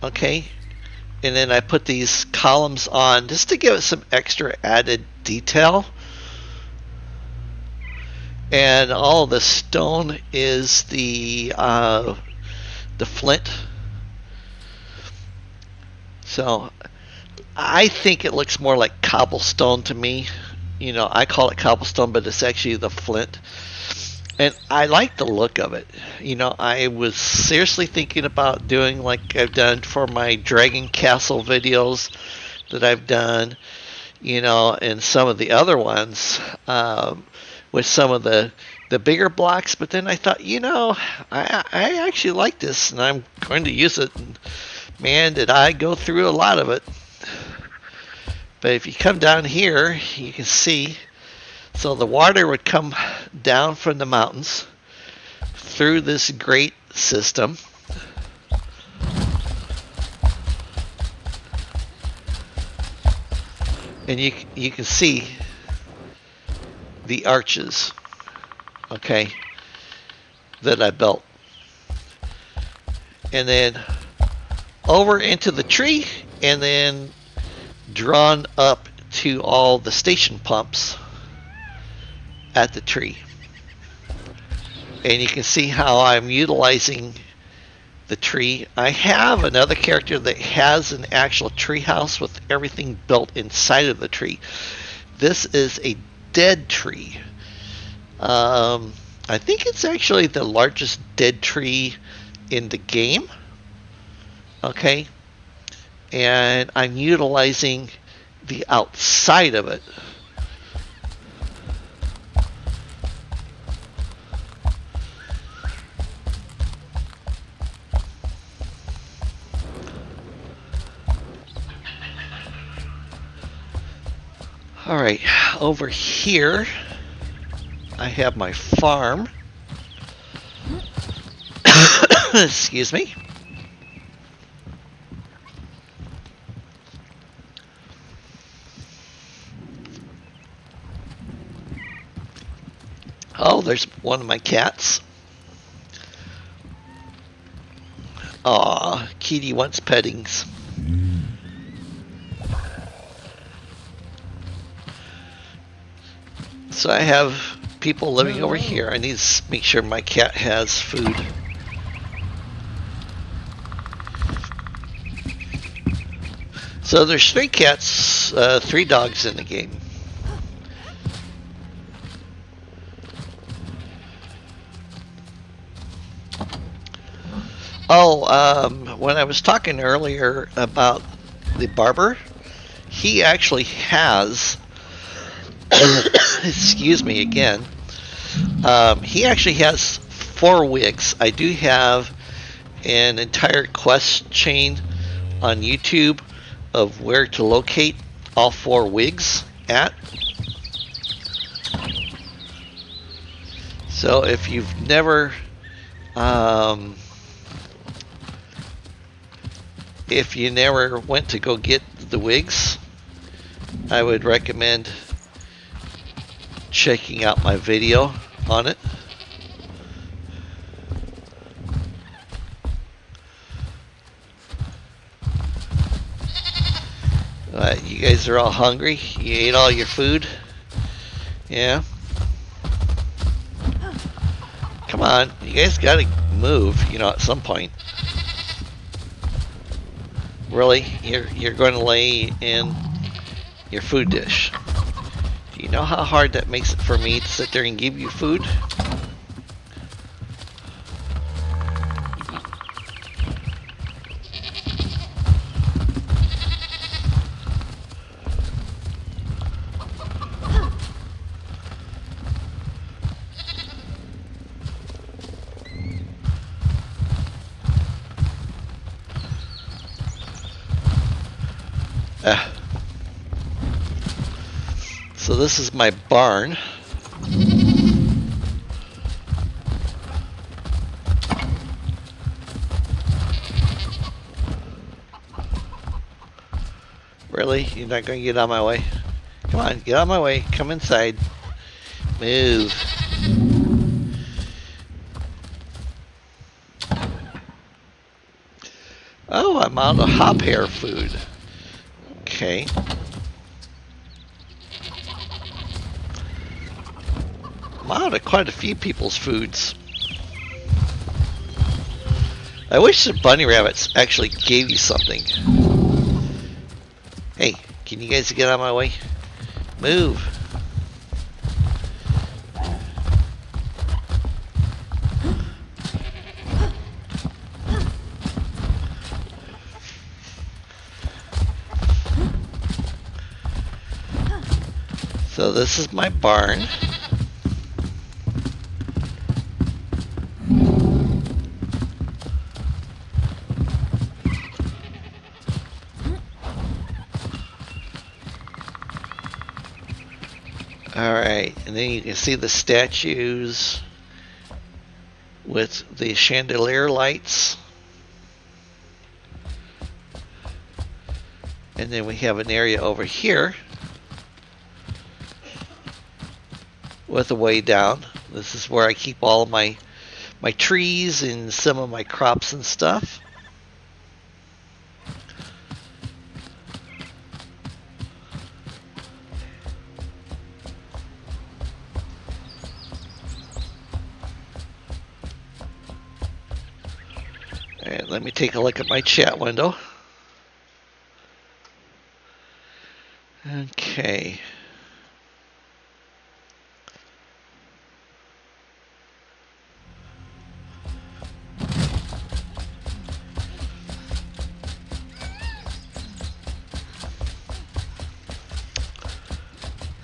Okay. And then I put these columns on just to give it some extra added detail. And all the stone is the flint. So I think it looks more like cobblestone to me. You know, I call it cobblestone, but it's actually the flint. And I like the look of it. You know, I was seriously thinking about doing like I've done for my Dragon Castle videos that I've done, you know, and some of the other ones with some of the bigger blocks. But then I thought, you know, I actually like this and I'm going to use it. And man, did I go through a lot of it. But if you come down here, you can see, so the water would come down from the mountains through this grate system. And you can see the arches, okay, that I built. And then over into the tree, and then drawn up to all the station pumps at the tree. And you can see how I'm utilizing the tree. I have another character that has an actual tree house with everything built inside of the tree. This is a dead tree. I think it's actually the largest dead tree in the game. Okay. And I'm utilizing the outside of it. All right, over here I have my farm. Excuse me. Oh, there's one of my cats. Aw, Kitty wants pettings. So I have people living over here. I need to make sure my cat has food. So there's 3 cats, 3 dogs in the game. Oh, when I was talking earlier about the barber, he actually has, excuse me again, he actually has 4 wigs. I do have an entire quest chain on YouTube of where to locate all 4 wigs at. So if you've never if you never went to go get the wigs, I would recommend checking out my video on it. You guys are all hungry? You ate all your food? Yeah? Come on, you guys gotta move, you know, at some point. Really? You're going to lay in your food dish. Do you know how hard that makes it for me to sit there and give you food? So this is my barn. Really? You're not going to get out of my way? Come on, get out of my way. Come inside. Move. Oh, I'm out of hop hair food. Okay. I'm out of quite a few people's foods. I wish the bunny rabbits actually gave you something. Hey, can you guys get out of my way? Move. So this is my barn. Alright, and then you can see the statues with the chandelier lights. And then we have an area over here with a way down. This is where I keep all of my trees and some of my crops and stuff. And let me take a look at my chat window. Okay.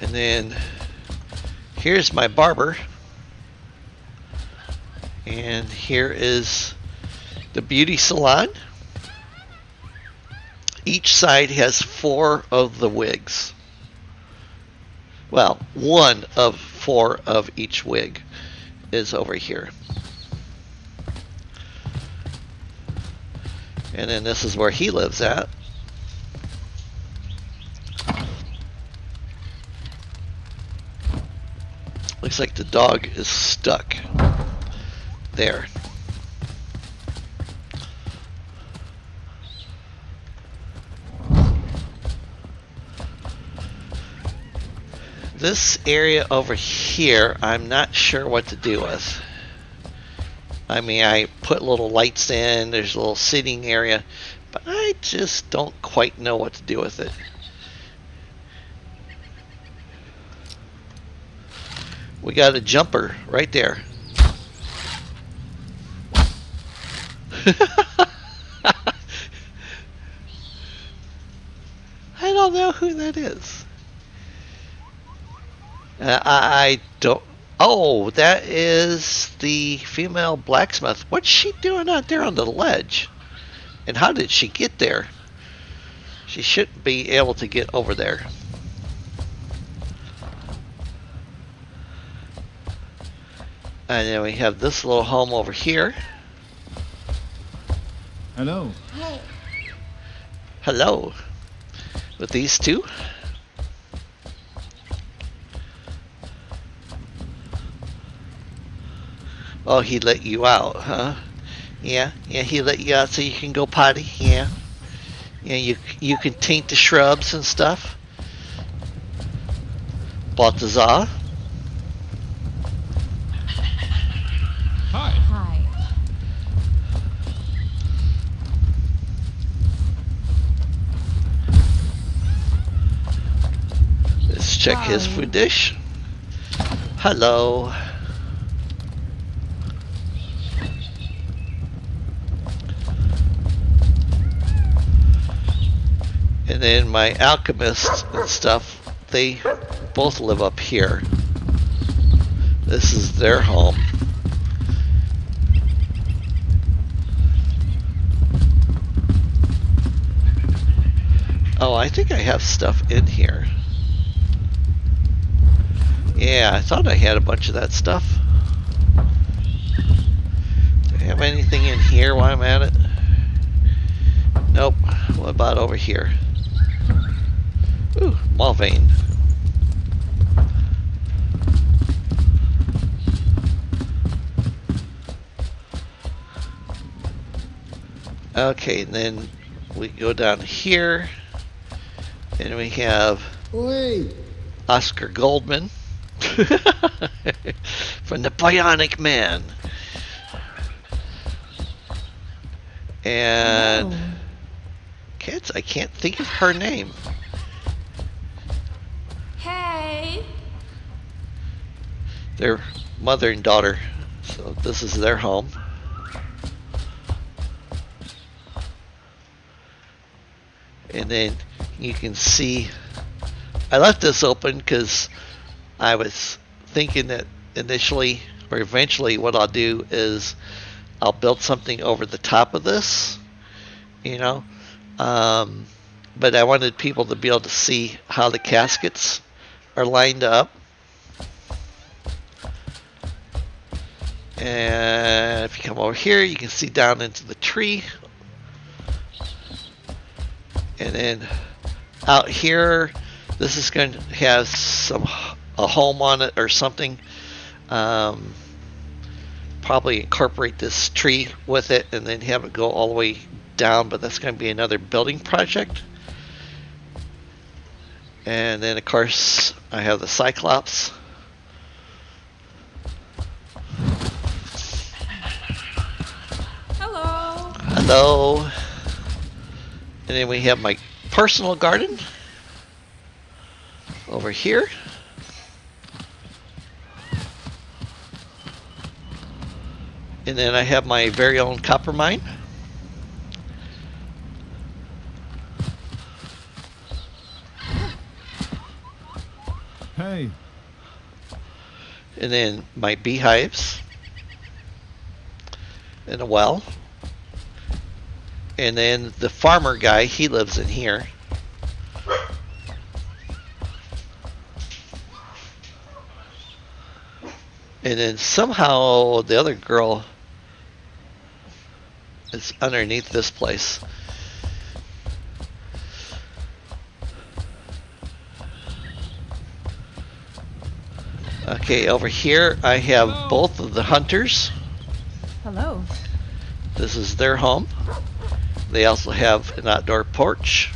And then here's my barber. And here is the beauty salon. Each side has 4 of the wigs. Well, 1 of 4 of each wig is over here. And then this is where he lives at. Looks like the dog is stuck there. This area over here, I'm not sure what to do with. I mean, I put little lights in, there's a little sitting area, but I just don't quite know what to do with it. We got a jumper right there. I don't know who that is. I don't. Oh, that is the female blacksmith. What's she doing out there on the ledge? And how did she get there? She shouldn't be able to get over there. And then we have this little home over here. Hello. Hey. Hello. With these two. Oh, he let you out, huh? Yeah, he let you out so you can go potty, yeah. Yeah, you can taint the shrubs and stuff. Balthazar. Hi. Hi. Let's check his Hi. food dish. Hello. And then my alchemists and stuff, they both live up here. This is their home. Oh, I think I have stuff in here. Yeah, I thought I had a bunch of that stuff. Do I have anything in here while I'm at it? Nope. What about over here? Ooh, Mulvane. Okay, and then we go down here, and we have Oi! Oscar Goldman from the Bionic Man. And Hello. kids, I can't think of her name. Hey. They're mother and daughter, so this is their home. And then you can see I left this open because I was thinking that initially or eventually what I'll do is I'll build something over the top of this, you know. But I wanted people to be able to see how the caskets are lined up. And if you come over here, you can see down into the tree. And then out here, this is going to have a home on it or something. Probably incorporate this tree with it and then have it go all the way down, but that's going to be another building project. And then of course I have the Cyclops. Hello. Hello. And then we have my personal garden over here. And then I have my very own copper mine. Hey. And then my beehives. And a well. And then the farmer guy, he lives in here. And then somehow the other girl is underneath this place. Okay, over here I have both of the hunters. Hello. This is their home. They also have an outdoor porch.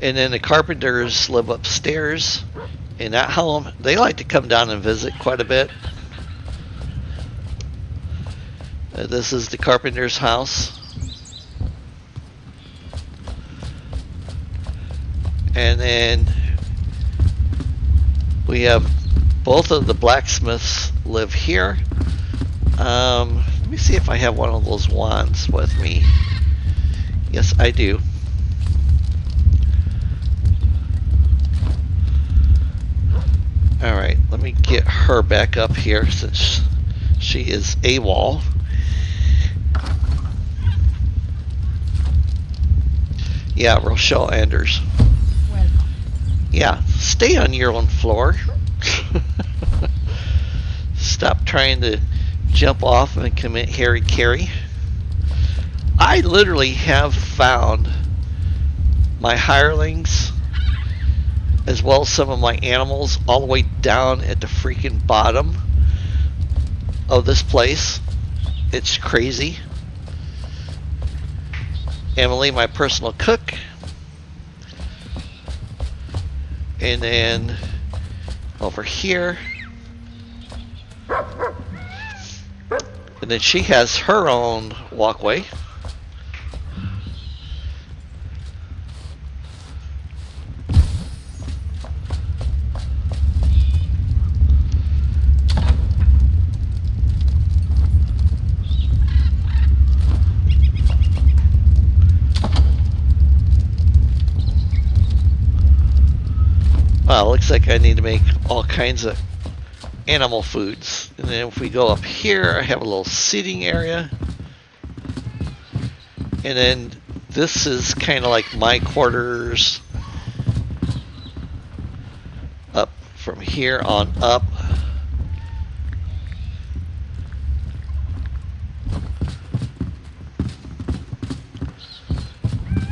And then the carpenters live upstairs in that home. They like to come down and visit quite a bit. This is the carpenter's house. And then we have both of the blacksmiths live here. Let me see if I have one of those wands with me. Yes, I do. Alright, let me get her back up here since she is AWOL. Yeah, Rochelle Anders. Welcome. Yeah, stay on your own floor. Stop trying to jump off and commit Harry-Carry. I literally have found my hirelings as well as some of my animals all the way down at the freaking bottom of this place. It's crazy. Emily, my personal cook. And then over here. And then she has her own walkway. Well, looks like I need to make all kinds of animal foods. And then if we go up here, I have a little seating area. And then this is kind of like my quarters. from here on up.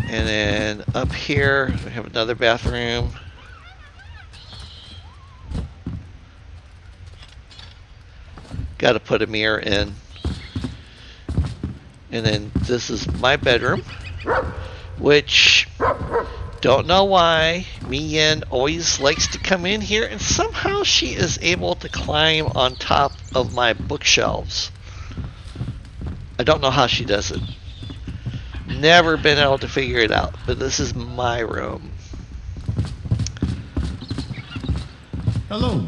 And then up here, we have another bathroom. Got to put a mirror in. And then this is my bedroom, which don't know why Mi Yin always likes to come in here, and somehow she is able to climb on top of my bookshelves. I don't know how she does it. Never been able to figure it out, but this is my room. Hello.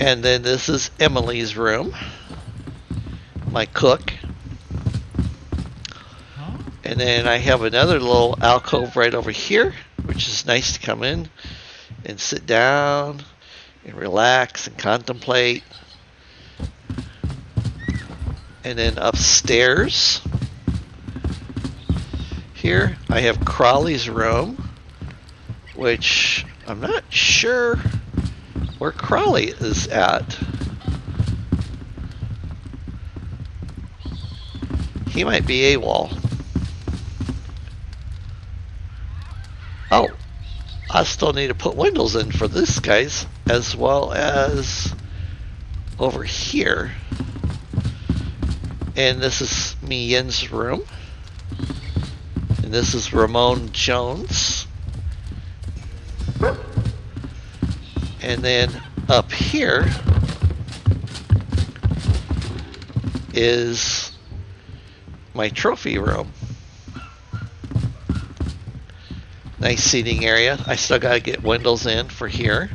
And then this is Emily's room, my cook. Huh? And then I have another little alcove right over here, which is nice to come in and sit down and relax and contemplate. And then upstairs here I have Crawley's room, which I'm not sure where Crawley is at. He might be AWOL. Oh, I still need to put windows in for this, guys, as well as over here. And this is Mi Yin's room. And this is Ramon Jones. And then up here is my trophy room. Nice seating area. I still gotta get windows in for here.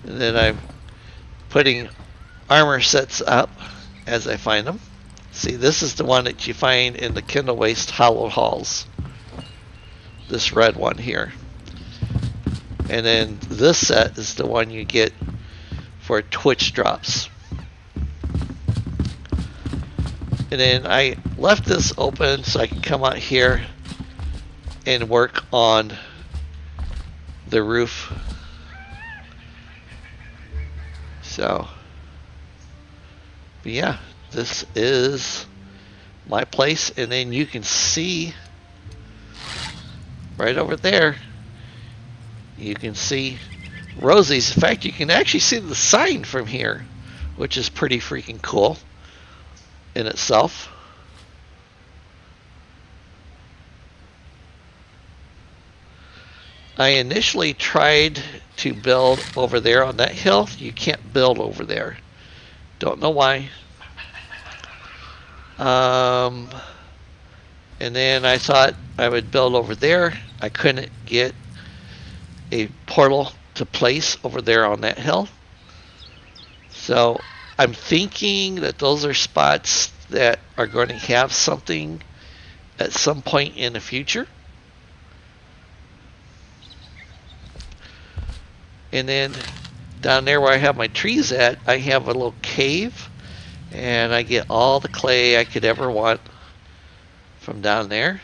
And then I'm putting armor sets up as I find them. See, this is the one that you find in the Kindle Waste Hollow Halls. This red one here. And then this set is the one you get for Twitch drops. And then I left this open so I can come out here and work on the roof. So, but yeah, this is my place. And then you can see right over there, you can see Rosie's. In fact, you can actually see the sign from here, which is pretty freaking cool in itself. I initially tried to build over there on that hill. You can't build over there. Don't know why. And then I thought I would build over there. I couldn't get a portal to place over there on that hill. So I'm thinking that those are spots that are going to have something at some point in the future. And then down there where I have my trees at, I have a little cave, and I get all the clay I could ever want from down there.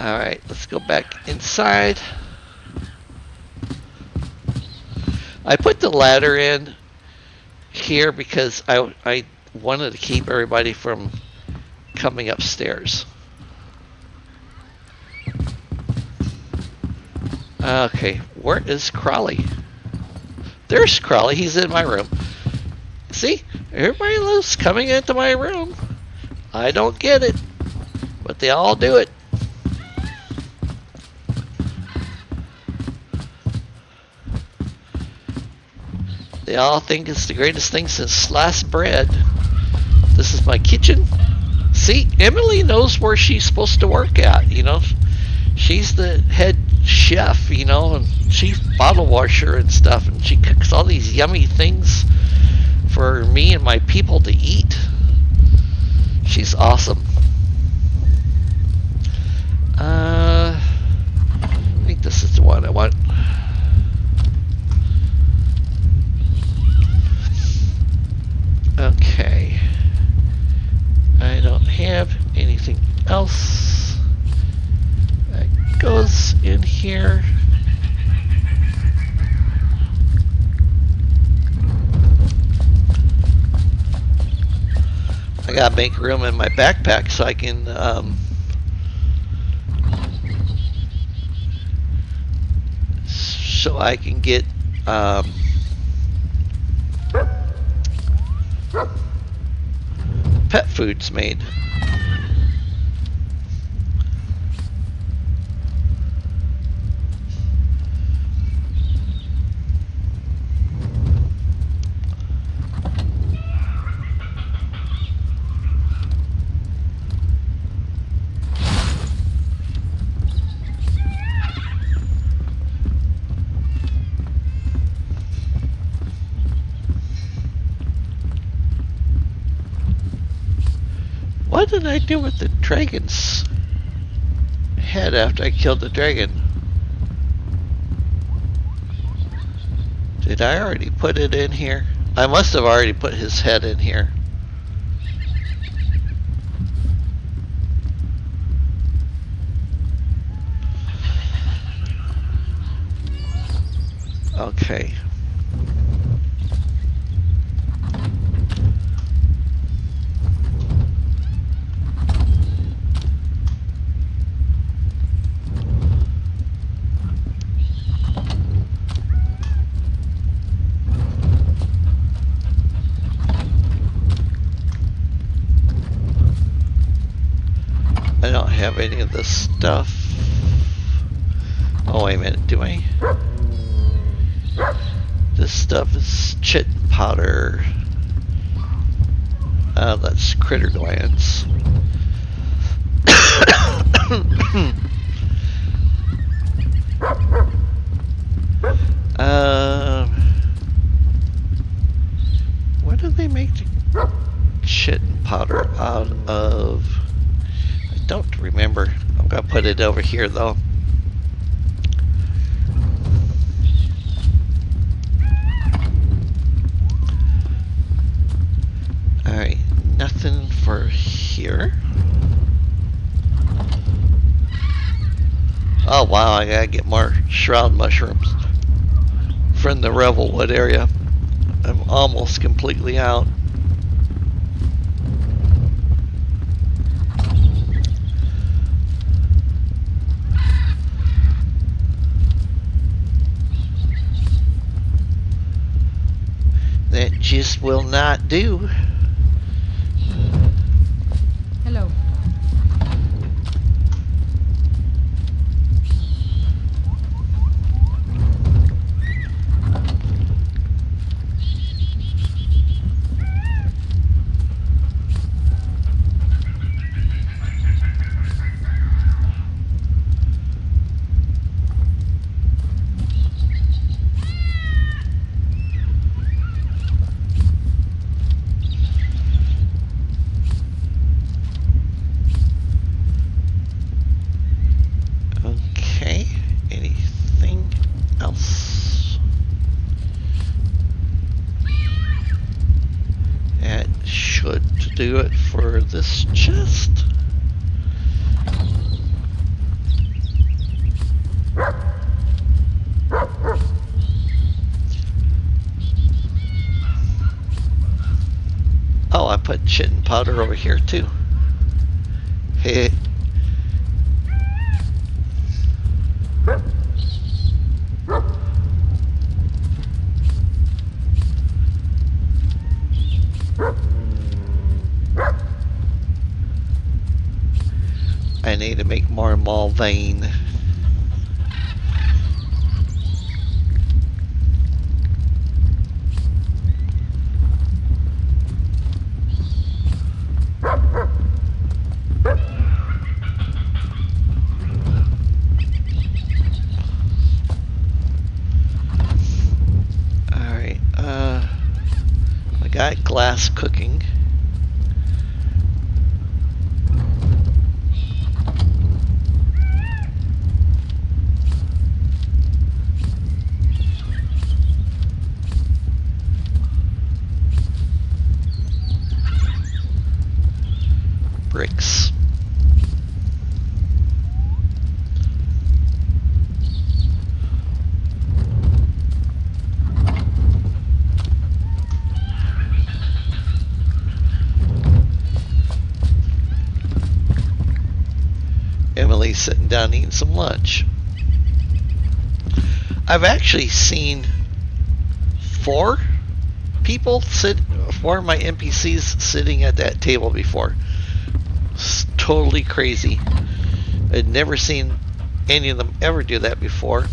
Alright, let's go back inside. I put the ladder in here because I wanted to keep everybody from coming upstairs. Okay, where is Crawley? There's Crawley. He's in my room. See? Everybody loves coming into my room. I don't get it, but they all do it. They all think it's the greatest thing since sliced bread. This is my kitchen. See, Emily knows where she's supposed to work at, you know. She's the head chef, you know, and she's bottle washer and stuff, and she cooks all these yummy things for me and my people to eat. She's awesome. I think this is the one I want. Okay. I don't have anything else. goes in here. I gotta make room in my backpack so I can get pet foods made. What did I do with the dragon's head after I killed the dragon? Did I already put it in here? I must have already put his head in here. Okay. I don't have any of this stuff. Oh, wait a minute, do I? This stuff is chitin powder. That's critter glands. What do they make the chitin powder out of? I don't remember. I'm gonna put it over here though. Alright, nothing for here. Oh wow, I gotta get more shroud mushrooms from the Revelwood area. I'm almost completely out. That just will not do. Hello. Okay, anything else? That should do it for this chest. Oh, I put chitin powder over here too. Hey. I need to make more mulvein. Alright, I got glass cooking. Bricks. family sitting down eating some lunch. I've actually seen four of my NPCs sitting at that table before. It's totally crazy. I'd never seen any of them ever do that before.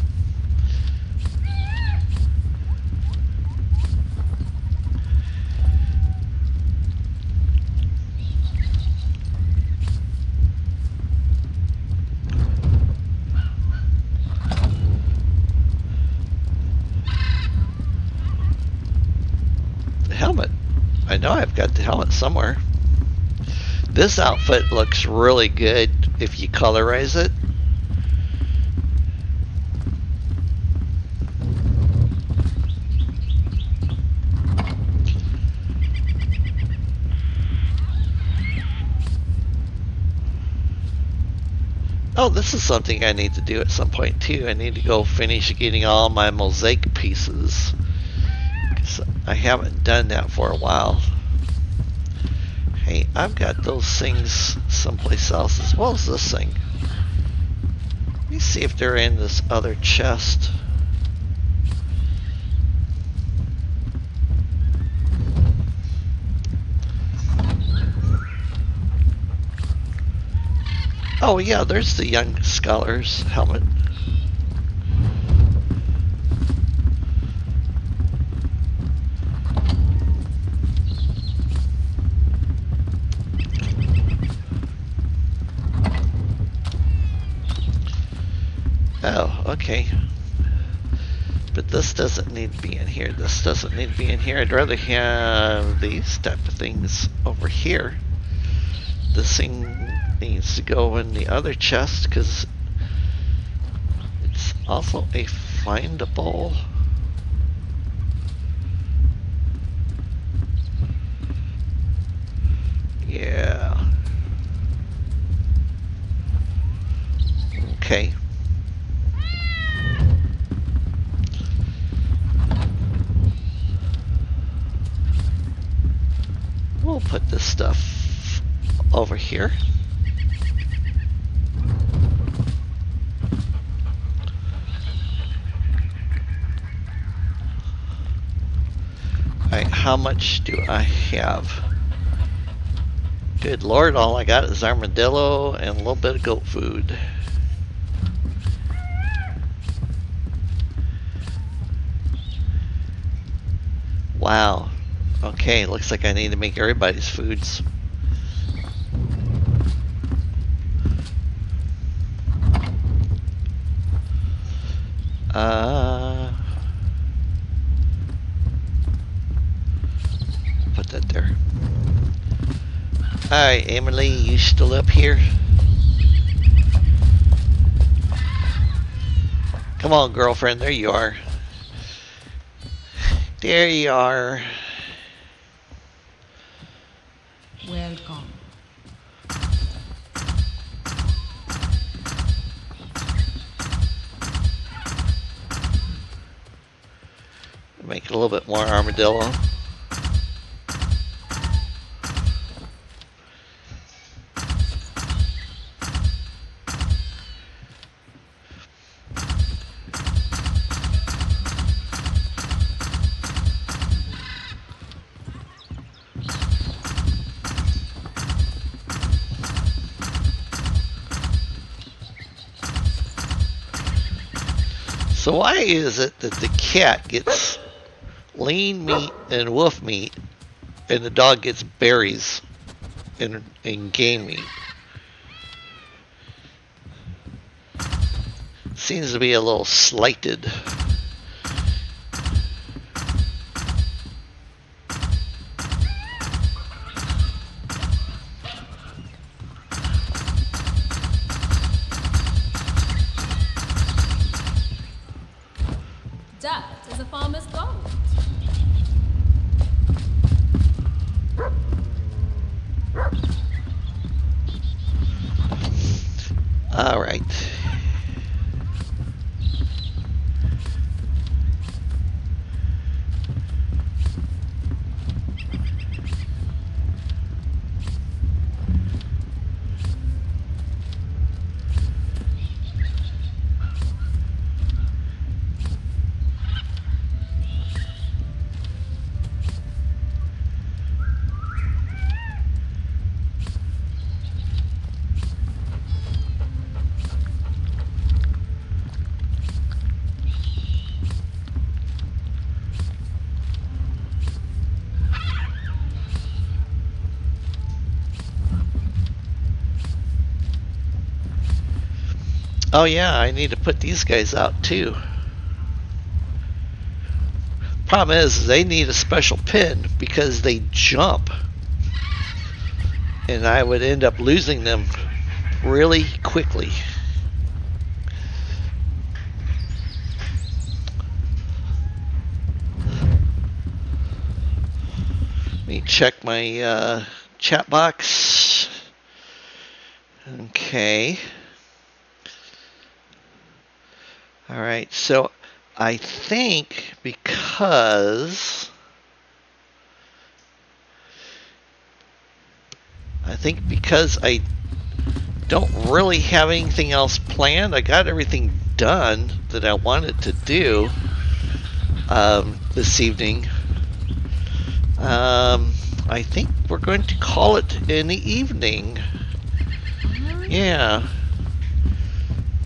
The helmet. I know I've got the helmet somewhere. This outfit looks really good if you colorize it. Oh, this is something I need to do at some point too. I need to go finish getting all my mosaic pieces. 'Cause I haven't done that for a while. Hey, I've got those things someplace else as well as this thing. Let me see if they're in this other chest. Oh yeah, there's the young scholar's helmet. Oh, okay. But this doesn't need to be in here. This doesn't need to be in here. I'd rather have these type of things over here. This thing needs to go in the other chest because it's also a findable. Yeah. Okay. We'll put this stuff over here. Alright, how much do I have? Good lord, all I got is armadillo and a little bit of goat food. Wow. Okay, looks like I need to make everybody's foods. Put that there. Alright, Emily, you still up here? Come on, girlfriend, there you are. There you are. Welcome. Make it a little bit more armadillo. So why is it that the cat gets lean meat and wolf meat and the dog gets berries and game meat? Seems to be a little slighted. That is a farmer's goat. All right. Oh yeah, I need to put these guys out too. Problem is, they need a special pin because they jump. And I would end up losing them really quickly. Let me check my chat box. Okay. Alright, so I think because I don't really have anything else planned, I got everything done that I wanted to do this evening. I think we're going to call it in the evening. Yeah.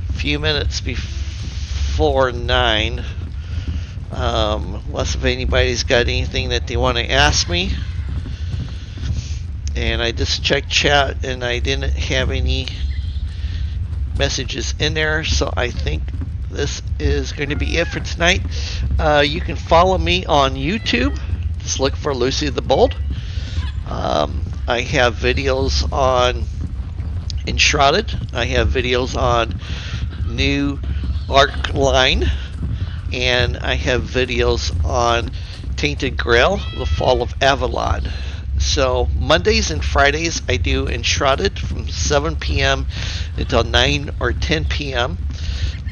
A few minutes before 9. Unless if anybody's got anything that they want to ask me. And I just checked chat and I didn't have any messages in there, so I think this is going to be it for tonight. You can follow me on YouTube. Just look for Lucy the Bold. I have videos on Enshrouded. I have videos on new Arc line, and I have videos on Tainted Grail, the Fall of Avalon. So Mondays and Fridays I do Enshrouded from 7 p.m. until 9 or 10 p.m.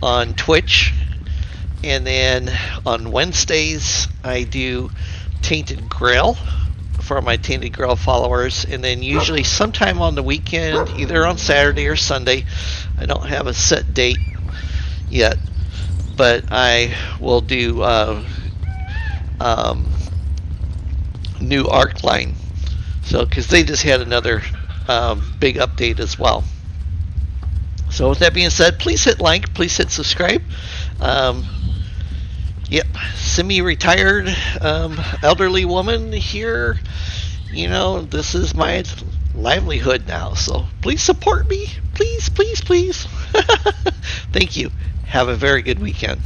on Twitch. And then on Wednesdays I do Tainted Grail for my Tainted Grail followers. And then usually sometime on the weekend, either on Saturday or Sunday, I don't have a set date yet, but I will do new Arc line. So, because they just had another big update as well. So, with that being said, please hit like, please hit subscribe. Yep, semi-retired elderly woman here. You know, this is my livelihood now. So, please support me. Please, please, please. Thank you. Have a very good weekend.